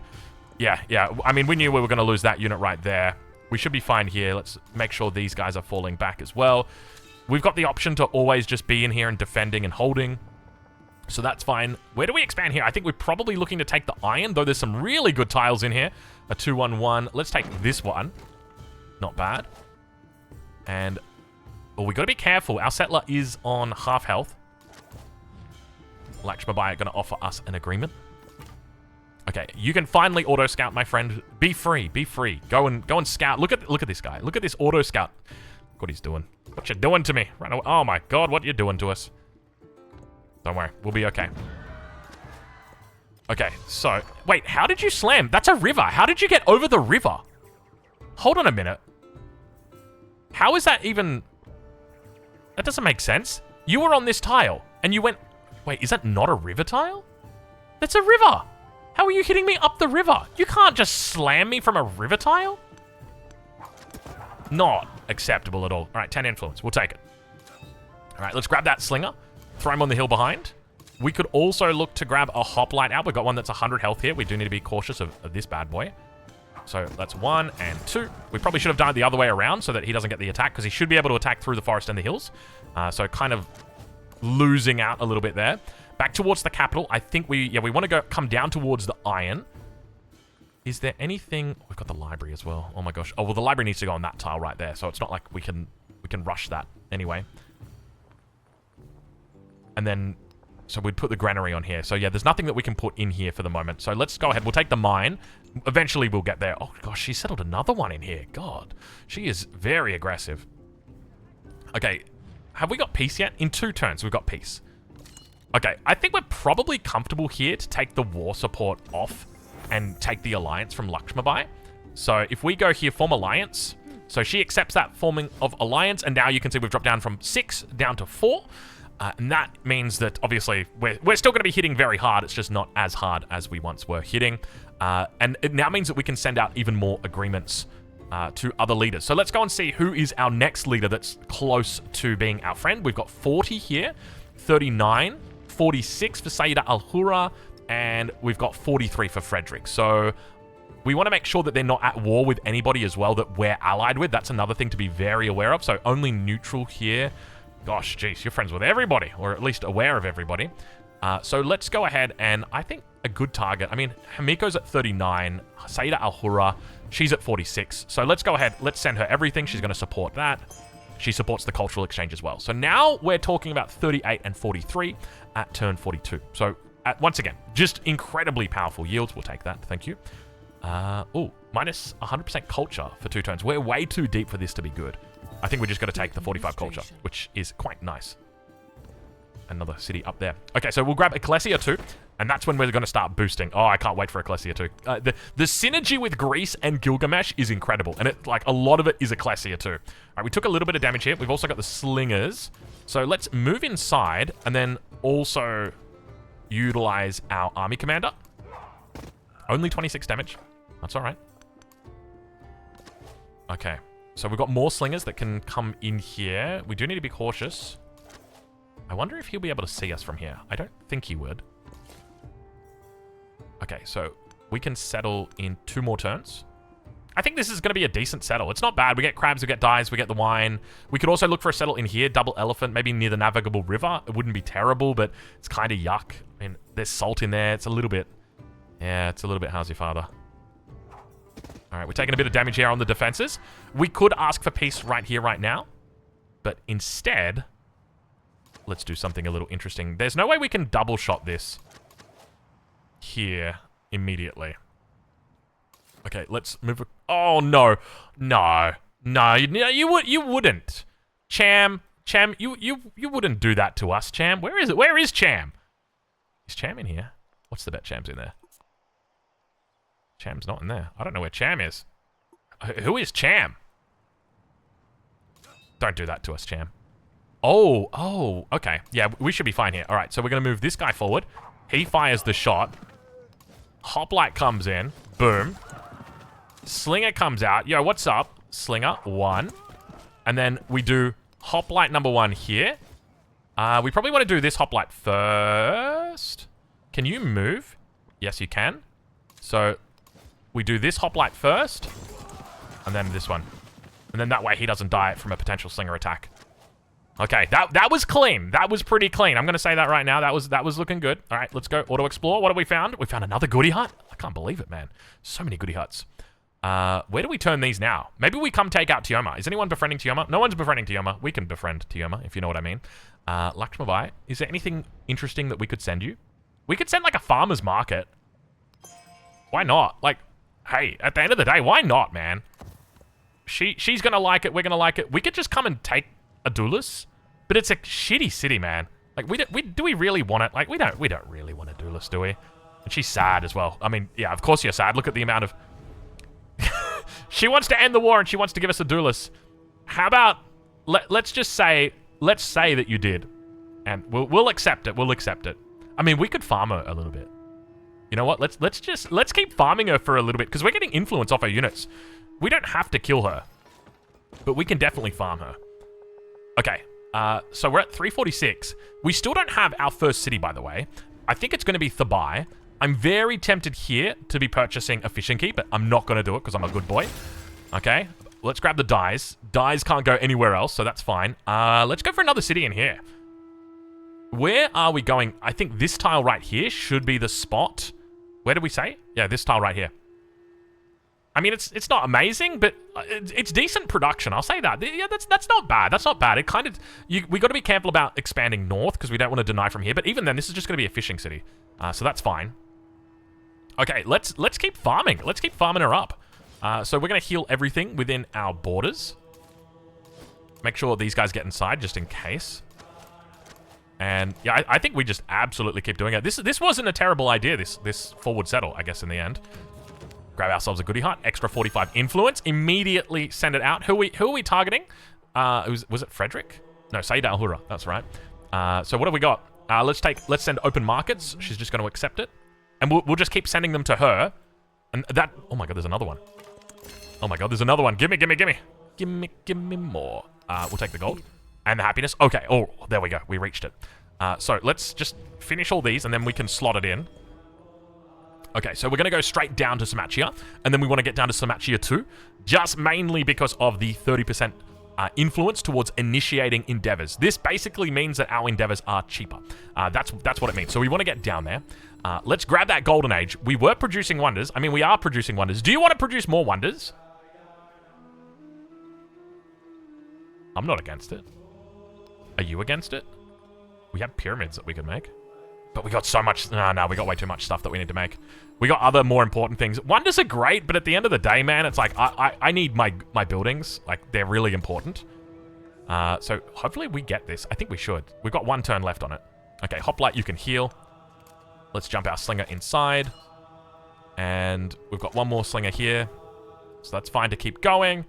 S1: Yeah. I mean, we knew we were going to lose that unit right there. We should be fine here. Let's make sure these guys are falling back as well. We've got the option to always just be in here and defending and holding. So that's fine. Where do we expand here? I think we're probably looking to take the iron, though there's some really good tiles in here. A 2-1-1. Let's take this one. Not bad. And, oh, we got to be careful. Our settler is on half health. Lakshmabai are going to offer us an agreement. Okay, you can finally auto scout, my friend. Be free. Be free. Go and scout. Look at this guy. Look at this auto scout. Look what he's doing. What you doing to me? Right away. Oh my god, what you doing to us? Don't worry, we'll be okay. Okay, so... Wait, how did you slam? That's a river. How did you get over the river? Hold on a minute. How is that even... That doesn't make sense. You were on this tile, and you went... Wait, is that not a river tile? That's a river! How are you hitting me up the river? You can't just slam me from a river tile? Not acceptable at all. All right, 10 influence. We'll take it. All right, let's grab that slinger. Throw him on the hill behind. We could also look to grab a hoplite out. We've got one that's 100 health here. We do need to be cautious of this bad boy. So that's 1 and 2. We probably should have done it the other way around so that he doesn't get the attack, because he should be able to attack through the forest and the hills. So kind of losing out a little bit there. Back towards the capital. I think we want to come down towards the iron. Is there anything... We've got the library as well. Oh my gosh. Oh, well, the library needs to go on that tile right there, so it's not like we can rush that anyway. And then... So we'd put the granary on here. So yeah, there's nothing that we can put in here for the moment. So let's go ahead. We'll take the mine. Eventually we'll get there. Oh gosh, she settled another one in here. God, she is very aggressive. Okay, have we got peace yet? In 2 turns, we've got peace. Okay, I think we're probably comfortable here to take the war support off and take the alliance from Lakshmabai. So if we go here, form alliance. So she accepts that forming of alliance, and now you can see we've dropped down from 6 down to 4. And that means that, obviously, we're still going to be hitting very hard. It's just not as hard as we once were hitting. And it now means that we can send out even more agreements to other leaders. So let's go and see who is our next leader that's close to being our friend. We've got 40 here, 39, 46 for Saida Al-Hura, and we've got 43 for Frederick. So we want to make sure that they're not at war with anybody as well that we're allied with. That's another thing to be very aware of. So only neutral here. Gosh, geez, you're friends with everybody, or at least aware of everybody. So let's go ahead and I think a good target. I mean, Hamiko's at 39, Saida Al-Hura, she's at 46. So let's go ahead, let's send her everything. She's going to support that. She supports the cultural exchange as well. So now we're talking about 38 and 43 at turn 42. So once again, just incredibly powerful yields. We'll take that. Thank you. Oh, minus 100% culture for 2 turns. We're way too deep for this to be good. I think we just got to take the 45 culture, which is quite nice. Another city up there. Okay, so we'll grab Ecclesia 2, and that's when we're going to start boosting. Oh, I can't wait for Ecclesia 2. The synergy with Greece and Gilgamesh is incredible, and a lot of it is Ecclesia 2. All right, we took a little bit of damage here. We've also got the slingers. So let's move inside, and then also utilize our army commander. Only 26 damage. That's all right. Okay. So we've got more slingers that can come in here. We do need to be cautious. I wonder if he'll be able to see us from here. I don't think he would. Okay, so we can settle in 2 more turns. I think this is going to be a decent settle. It's not bad. We get crabs, we get dyes, we get the wine. We could also look for a settle in here, double elephant, maybe near the navigable river. It wouldn't be terrible, but it's kind of yuck. I mean, there's salt in there. It's a little bit... Yeah, it's a little bit how's your father. All right, we're taking a bit of damage here on the defenses. We could ask for peace right here, right now. But instead, let's do something a little interesting. There's no way we can double shot this here immediately. Okay, let's move. Oh, no. No. No, you wouldn't. Cham, you wouldn't do that to us, Cham. Where is it? Where is Cham? Is Cham in here? What's the bet Cham's in there? Cham's not in there. I don't know where Cham is. Who is Cham? Don't do that to us, Cham. Oh, okay. Yeah, we should be fine here. All right, so we're going to move this guy forward. He fires the shot. Hoplite comes in. Boom. Slinger comes out. Yo, what's up? Slinger, 1. And then we do Hoplite number 1 here. We probably want to do this Hoplite first. Can you move? Yes, you can. So we do this Hoplite first. And then this one. And then that way he doesn't die from a potential Slinger attack. Okay, that was clean. That was pretty clean. I'm going to say that right now. That was looking good. All right, let's go auto-explore. What have we found? We found another goodie hut. I can't believe it, man. So many goodie huts. Where do we turn these now? Maybe we come take out Tioma. Is anyone befriending Tioma? No one's befriending Tioma. We can befriend Tioma, if you know what I mean. Lakshmabai, is there anything interesting that we could send you? We could send, like, a farmer's market. Why not? Like, hey, at the end of the day, why not, man? She's going to like it. We're going to like it. We could just come and take Adulis, but it's a shitty city, man. Like, do we really want it? Like, we don't really want Adulis, do we? And she's sad as well. I mean, yeah, of course you're sad. Look at the amount of... She wants to end the war and she wants to give us Adulis. How about... Let's just say... Let's say that you did. And we'll accept it. We'll accept it. I mean, we could farm her a little bit. You know what? Let's keep farming her for a little bit, because we're getting influence off her units. We don't have to kill her, but we can definitely farm her. Okay. So we're at 346. We still don't have our first city, by the way. I think it's going to be Thabai. I'm very tempted here to be purchasing a fishing key, but I'm not going to do it because I'm a good boy. Okay, let's grab the dyes. Dyes can't go anywhere else, so that's fine. Let's go for another city in here. Where are we going? I think this tile right here should be the spot. Where did we say? Yeah, this tile right here. I mean, it's not amazing, but it's decent production. I'll say that. Yeah, that's not bad. That's not bad. It kind of we got to be careful about expanding north because we don't want to deny from here. But even then, this is just going to be a fishing city, so that's fine. Okay, let's keep farming. Let's keep farming her up. So we're going to heal everything within our borders. Make sure these guys get inside just in case. And yeah, I think we just absolutely keep doing it. This wasn't a terrible idea. This forward settle, I guess, in the end. Grab ourselves a goodie heart. Extra 45 influence. Immediately send it out. Who are we targeting? Was it Frederick? No, Said Al-Hura. That's right. So what have we got? Let's send open markets. She's just going to accept it. And we'll just keep sending them to her. And that... Oh my god, there's another one. Oh my god, there's another one. Gimme. Gimme more. We'll take the gold. And the happiness. Okay. Oh, there we go. We reached it. So let's just finish all these and then we can slot it in. Okay, so we're going to go straight down to Samachia, and then we want to get down to Samachia 2, just mainly because of the 30% influence towards initiating endeavors. This basically means that our endeavors are cheaper. That's what it means. So we want to get down there. Let's grab that golden age. We were producing wonders. I mean, we are producing wonders. Do you want to produce more wonders? I'm not against it. Are you against it? We have pyramids that we could make. But we got so much... No, we got way too much stuff that we need to make. We got other more important things. Wonders are great, but at the end of the day, man, it's like, I need my buildings. Like, they're really important. So hopefully we get this. I think we should. We've got one turn left on it. Okay, Hoplite, you can heal. Let's jump our slinger inside. And we've got one more slinger here. So that's fine to keep going.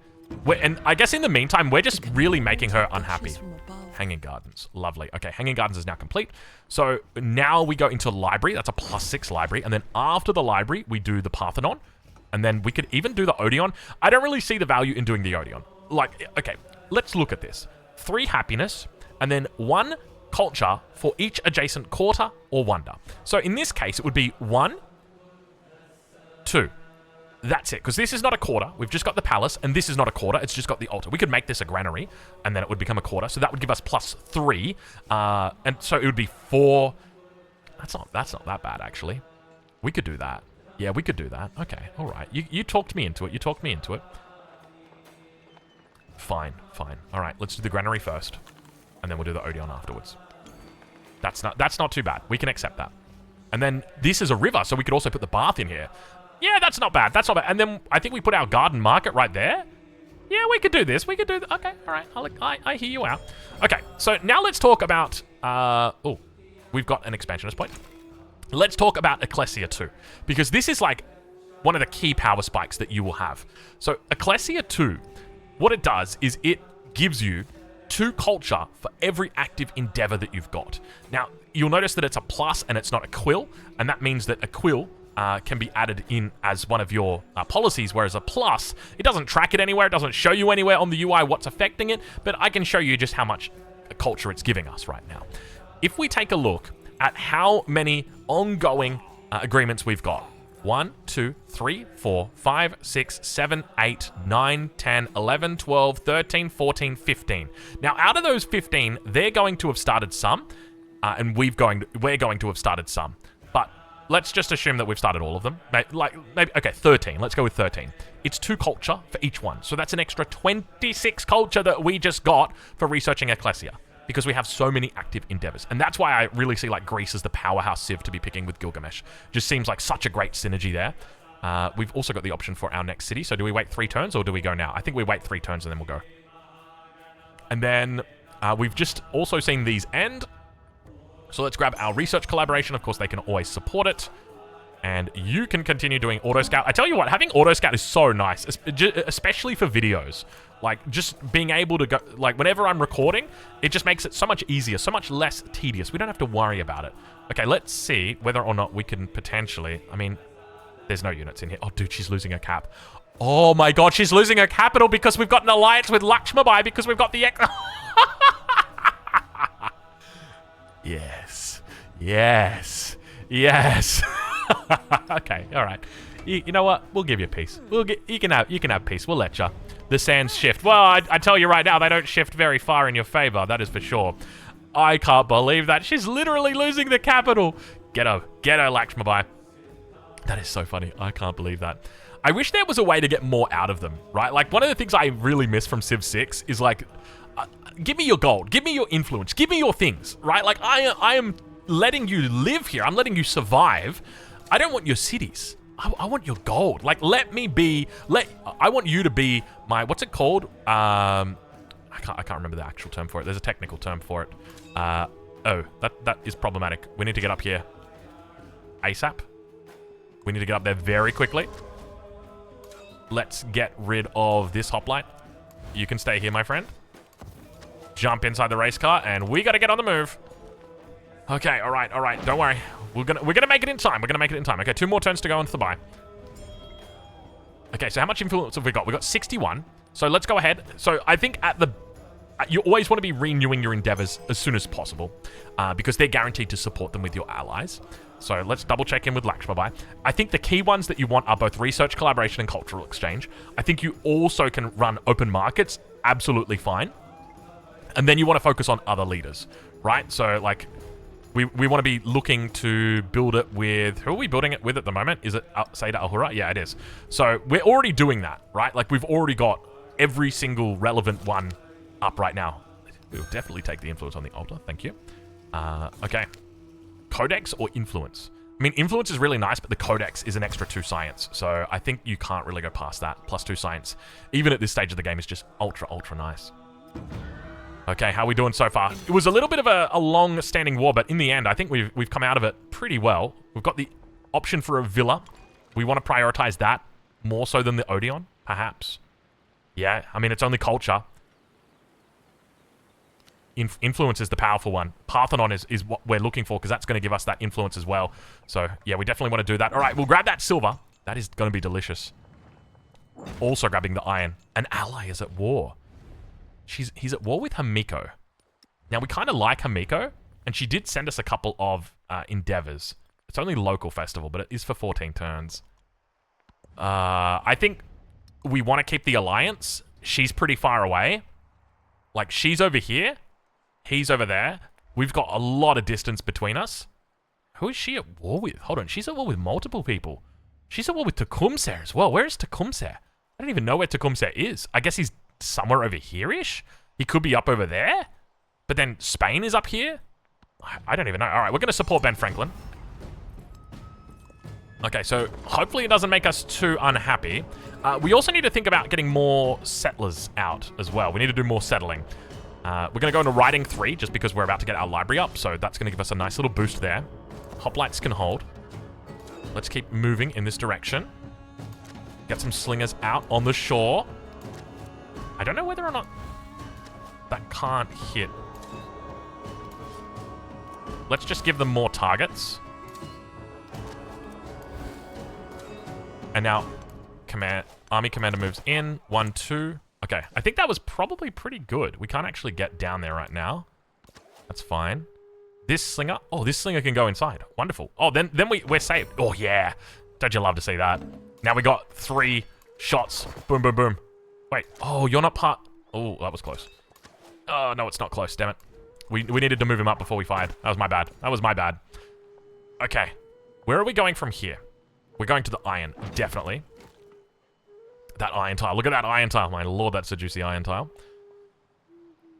S1: And I guess in the meantime, we're just really making her unhappy. Hanging Gardens. Lovely. Okay, Hanging Gardens is now complete. So now we go into library. That's a +6 library. And then after the library, we do the Parthenon. And then we could even do the Odeon. I don't really see the value in doing the Odeon. Like, okay, let's look at this. 3 happiness, and then 1 culture for each adjacent quarter or wonder. So in this case, it would be 1, 2. That's it, because this is not a quarter. We've just got the palace, and this is not a quarter. It's just got the altar. We could make this a granary, and then it would become a quarter. So that would give us +3, and so it would be 4. That's not that bad, actually. We could do that. Yeah, we could do that. Okay, all right. You talked me into it. You talked me into it. Fine. All right, let's do the granary first, and then we'll do the Odeon afterwards. That's not too bad. We can accept that. And then this is a river, so we could also put the bath in here. Yeah, that's not bad. That's not bad. And then I think we put our garden market right there. Yeah, we could do this. We could do... Okay, all right. I hear you out. Okay, so now let's talk about... oh, we've got an expansionist point. Let's talk about Ecclesia 2. Because this is like one of the key power spikes that you will have. So Ecclesia 2, what it does is it gives you 2 culture for every active endeavor that you've got. Now, you'll notice that it's a plus and it's not a quill. And that means that a quill... can be added in as one of your policies, whereas a plus, it doesn't track it anywhere, it doesn't show you anywhere on the UI what's affecting it, but I can show you just how much culture it's giving us right now. If we take a look at how many ongoing agreements we've got, 1, 2, 3, 4, 5, 6, 7, 8, 9, 10, 11, 12, 13, 14, 15. Now, out of those 15, they're going to have started some, and we're going to have started some. But let's just assume that we've started all of them. Maybe, okay, 13. Let's go with 13. It's 2 culture for each one. So that's an extra 26 culture that we just got for researching Ecclesia, because we have so many active endeavors. And that's why I really see like Greece as the powerhouse civ to be picking with Gilgamesh. Just seems like such a great synergy there. We've also got the option for our next city. So do we wait 3 turns or do we go now? I think we wait 3 turns and then we'll go. And then we've just also seen these end. So let's grab our research collaboration. Of course, they can always support it. And you can continue doing auto scout. I tell you what, having auto scout is so nice, especially for videos. Like, just being able to go, like, whenever I'm recording, it just makes it so much easier, so much less tedious. We don't have to worry about it. Okay, let's see whether or not we can potentially, I mean, there's no units in here. Oh, dude, she's losing her cap. Oh my god, she's losing her capital because we've got an alliance with Lakshmabai because we've got the... Yes. Yes. Yes. Okay, all right. You know what? We'll give you peace. You can have peace. We'll let you. The sands shift. Well, I tell you right now, they don't shift very far in your favor. That is for sure. I can't believe that. She's literally losing the capital. Get her, Lakshmabai. That is so funny. I can't believe that. I wish there was a way to get more out of them, right? Like, one of the things I really miss from Civ 6 is, like, give me your gold. Give me your influence. Give me your things, right? Like, I am letting you live here. I'm letting you survive. I don't want your cities. I want your gold. Like, I want you to be my, what's it called? I can't remember the actual term for it. There's a technical term for it. That is problematic. We need to get up here ASAP. We need to get up there very quickly. Let's get rid of this hoplite. You can stay here, my friend. Jump inside the race car, and we gotta get on the move. Okay, all right. Don't worry. We're gonna make it in time. Okay, 2 more turns to go into the buy. Okay, so how much influence have we got? We got 61. So let's go ahead. So I think you always want to be renewing your endeavors as soon as possible, because they're guaranteed to support them with your allies. So let's double check in with Lakshmabai. I think the key ones that you want are both research, collaboration, and cultural exchange. I think you also can run open markets, absolutely fine. And then you want to focus on other leaders, right? So, like, we want to be looking to build it with... Who are we building it with at the moment? Is it Seda Ahura? Yeah, it is. So we're already doing that, right? Like, we've already got every single relevant one up right now. We'll definitely take the influence on the altar. Thank you. Okay. Codex or influence? I mean, influence is really nice, but the codex is an extra 2 science. So I think you can't really go past that. Plus 2 science. Even at this stage of the game, is just ultra, ultra nice. Okay, how are we doing so far? It was a little bit of a long-standing war, but in the end, I think we've come out of it pretty well. We've got the option for a villa. We want to prioritize that more so than the Odeon, perhaps. Yeah, I mean, it's only culture. Influence is the powerful one. Parthenon is what we're looking for, because that's going to give us that influence as well. So, yeah, we definitely want to do that. All right, we'll grab that silver. That is going to be delicious. Also grabbing the iron. An ally is at war. He's at war with Hamiko. Now, we kind of like Hamiko, and she did send us a couple of endeavors. It's only local festival, but it is for 14 turns. I think we want to keep the alliance. She's pretty far away. Like, she's over here. He's over there. We've got a lot of distance between us. Who is she at war with? Hold on, she's at war with multiple people. She's at war with Tecumseh as well. Where is Tecumseh? I don't even know where Tecumseh is. I guess he's somewhere over here-ish? He could be up over there? But then Spain is up here? I don't even know. All right, we're going to support Ben Franklin. Okay, so hopefully it doesn't make us too unhappy. We also need to think about getting more settlers out as well. We need to do more settling. We're going to go into Writing 3 just because we're about to get our library up, so that's going to give us a nice little boost there. Hoplites can hold. Let's keep moving in this direction. Get some slingers out on the shore. I don't know whether or not that can't hit. Let's just give them more targets. And now, Army Commander moves in. 1, 2. Okay, I think that was probably pretty good. We can't actually get down there right now. That's fine. This slinger... Oh, this slinger can go inside. Wonderful. Oh, then we're saved. Oh, yeah. Don't you love to see that? Now we got 3 shots. Boom, boom, boom. Wait. Oh, you're not part... Oh, that was close. Oh, no, it's not close. Damn it. We needed to move him up before we fired. That was my bad. That was my bad. Okay. Where are we going from here? We're going to the iron. Definitely. That iron tile. Look at that iron tile. My lord, that's a juicy iron tile.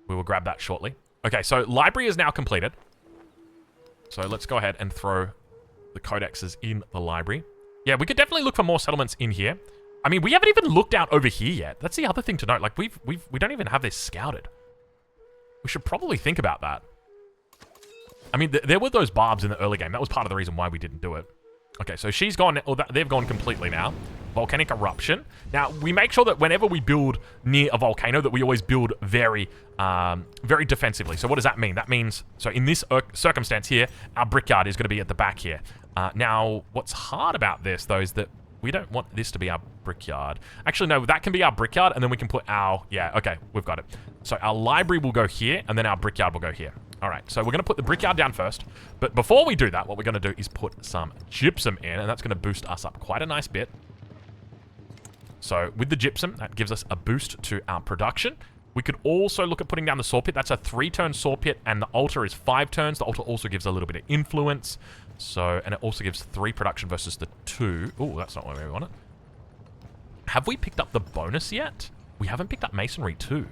S1: We will grab that shortly. Okay, so library is now completed. So let's go ahead and throw the codexes in the library. Yeah, we could definitely look for more settlements in here. I mean, we haven't even looked out over here yet. That's the other thing to note. Like, we don't even have this scouted. We should probably think about that. I mean, there were those barbs in the early game. That was part of the reason why we didn't do it. Okay, so she's gone, or they've gone completely now. Volcanic eruption. Now, we make sure that whenever we build near a volcano, that we always build very, very defensively. So what does that mean? That means, so in this circumstance here, our brickyard is going to be at the back here. Now, what's hard about this, though, is that we don't want this to be our brickyard. Actually, no, that can be our brickyard, and then we can put our... Yeah, okay, we've got it. So our library will go here, and then our brickyard will go here. All right, so we're going to put the brickyard down first. But before we do that, what we're going to do is put some gypsum in, and that's going to boost us up quite a nice bit. So with the gypsum, that gives us a boost to our production. We could also look at putting down the saw pit. That's a 3-turn saw pit, and the altar is 5 turns. The altar also gives a little bit of influence. So, and it also gives 3 production versus the 2. Oh, that's not where we want it. Have we picked up the bonus yet? We haven't picked up masonry 2.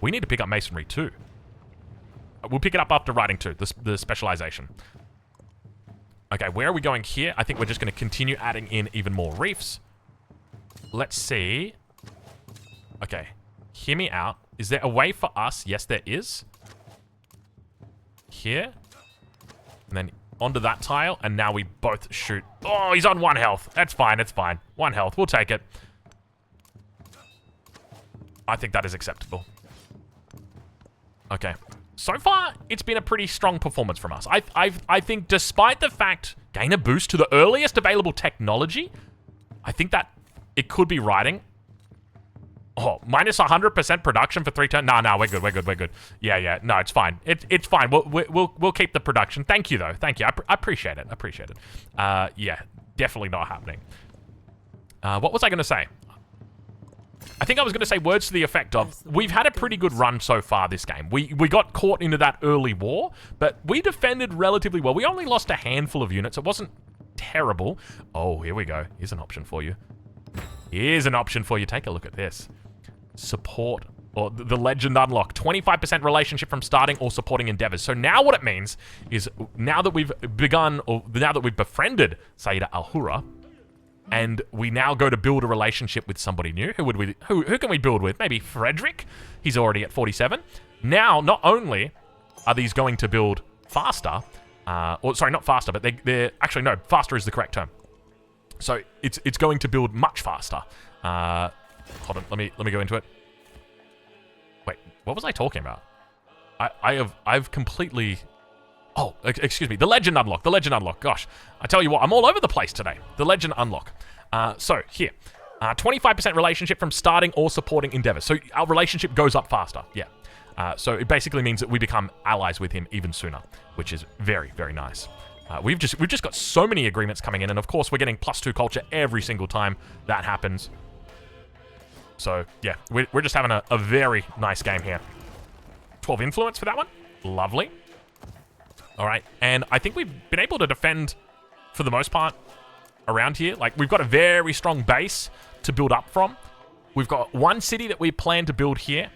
S1: We need to pick up masonry 2. We'll pick it up after writing 2, the specialization. Okay, where are we going here? I think we're just going to continue adding in even more reefs. Let's see. Okay, hear me out. Is there a way for us? Yes, there is. Here. And then onto that tile, and now we both shoot. Oh, he's on 1 health. That's fine, it's fine. 1 health, we'll take it. I think that is acceptable. Okay. So far, it's been a pretty strong performance from us. I think despite the fact, gain a boost to the earliest available technology, I think that it could be riding. Oh, minus 100% production for 3 turns. No, we're good. Yeah. No, it's fine. It's fine. We'll keep the production. Thank you, though. Thank you. I appreciate it. Yeah, definitely not happening. What was I going to say? I think I was going to say words to the effect of, we've had a pretty good run so far this game. We got caught into that early war, but we defended relatively well. We only lost a handful of units. It wasn't terrible. Oh, here we go. Here's an option for you. Take a look at this. Support, or the legend unlock. 25% relationship from starting or supporting endeavors. So now what it means is, now that we've begun, or now that we've befriended Saida Al-Hura, and we now go to build a relationship with somebody new. Who can we build with? Maybe Frederick? He's already at 47. Now, not only are these going to build faster, or sorry, not faster, but they're actually, no, faster is the correct term. So it's going to build much faster. Hold on, let me go into it. Wait, what was I talking about? I've completely... Oh, excuse me. The legend unlock. Gosh, I tell you what, I'm all over the place today. The legend unlock. So here, 25% relationship from starting or supporting endeavors. So our relationship goes up faster. Yeah. So it basically means that we become allies with him even sooner, which is very, very nice. We've just got so many agreements coming in, and of course we're getting +2 culture every single time that happens. So yeah, we're just having a very nice game here. 12 influence for that one. Lovely. All right, and I think we've been able to defend, for the most part, around here. Like, we've got a very strong base to build up from. We've got 1 city that we plan to build here.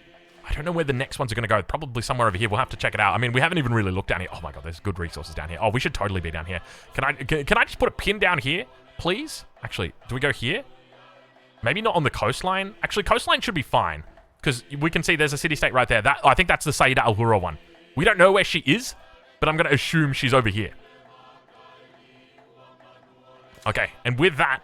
S1: I don't know where the next ones are going to go. Probably somewhere over here. We'll have to check it out. I mean, we haven't even really looked down here. Oh my god, there's good resources down here. Oh, we should totally be down here. Can I just put a pin down here, please? Actually, do we go here? Maybe not on the coastline. Actually, coastline should be fine, because we can see there's a city-state right there. I think that's the Saida Al-Hura one. We don't know where she is, but I'm going to assume she's over here. Okay, and with that,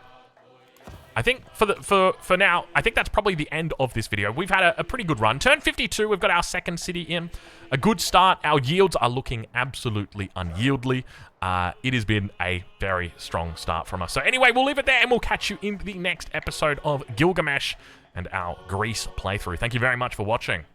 S1: I think for now, I think that's probably the end of this video. We've had a pretty good run. Turn 52, we've got our 2nd city in. A good start. Our yields are looking absolutely unyieldly. It has been a very strong start from us. So anyway, we'll leave it there, and we'll catch you in the next episode of Gilgamesh and our Greece playthrough. Thank you very much for watching.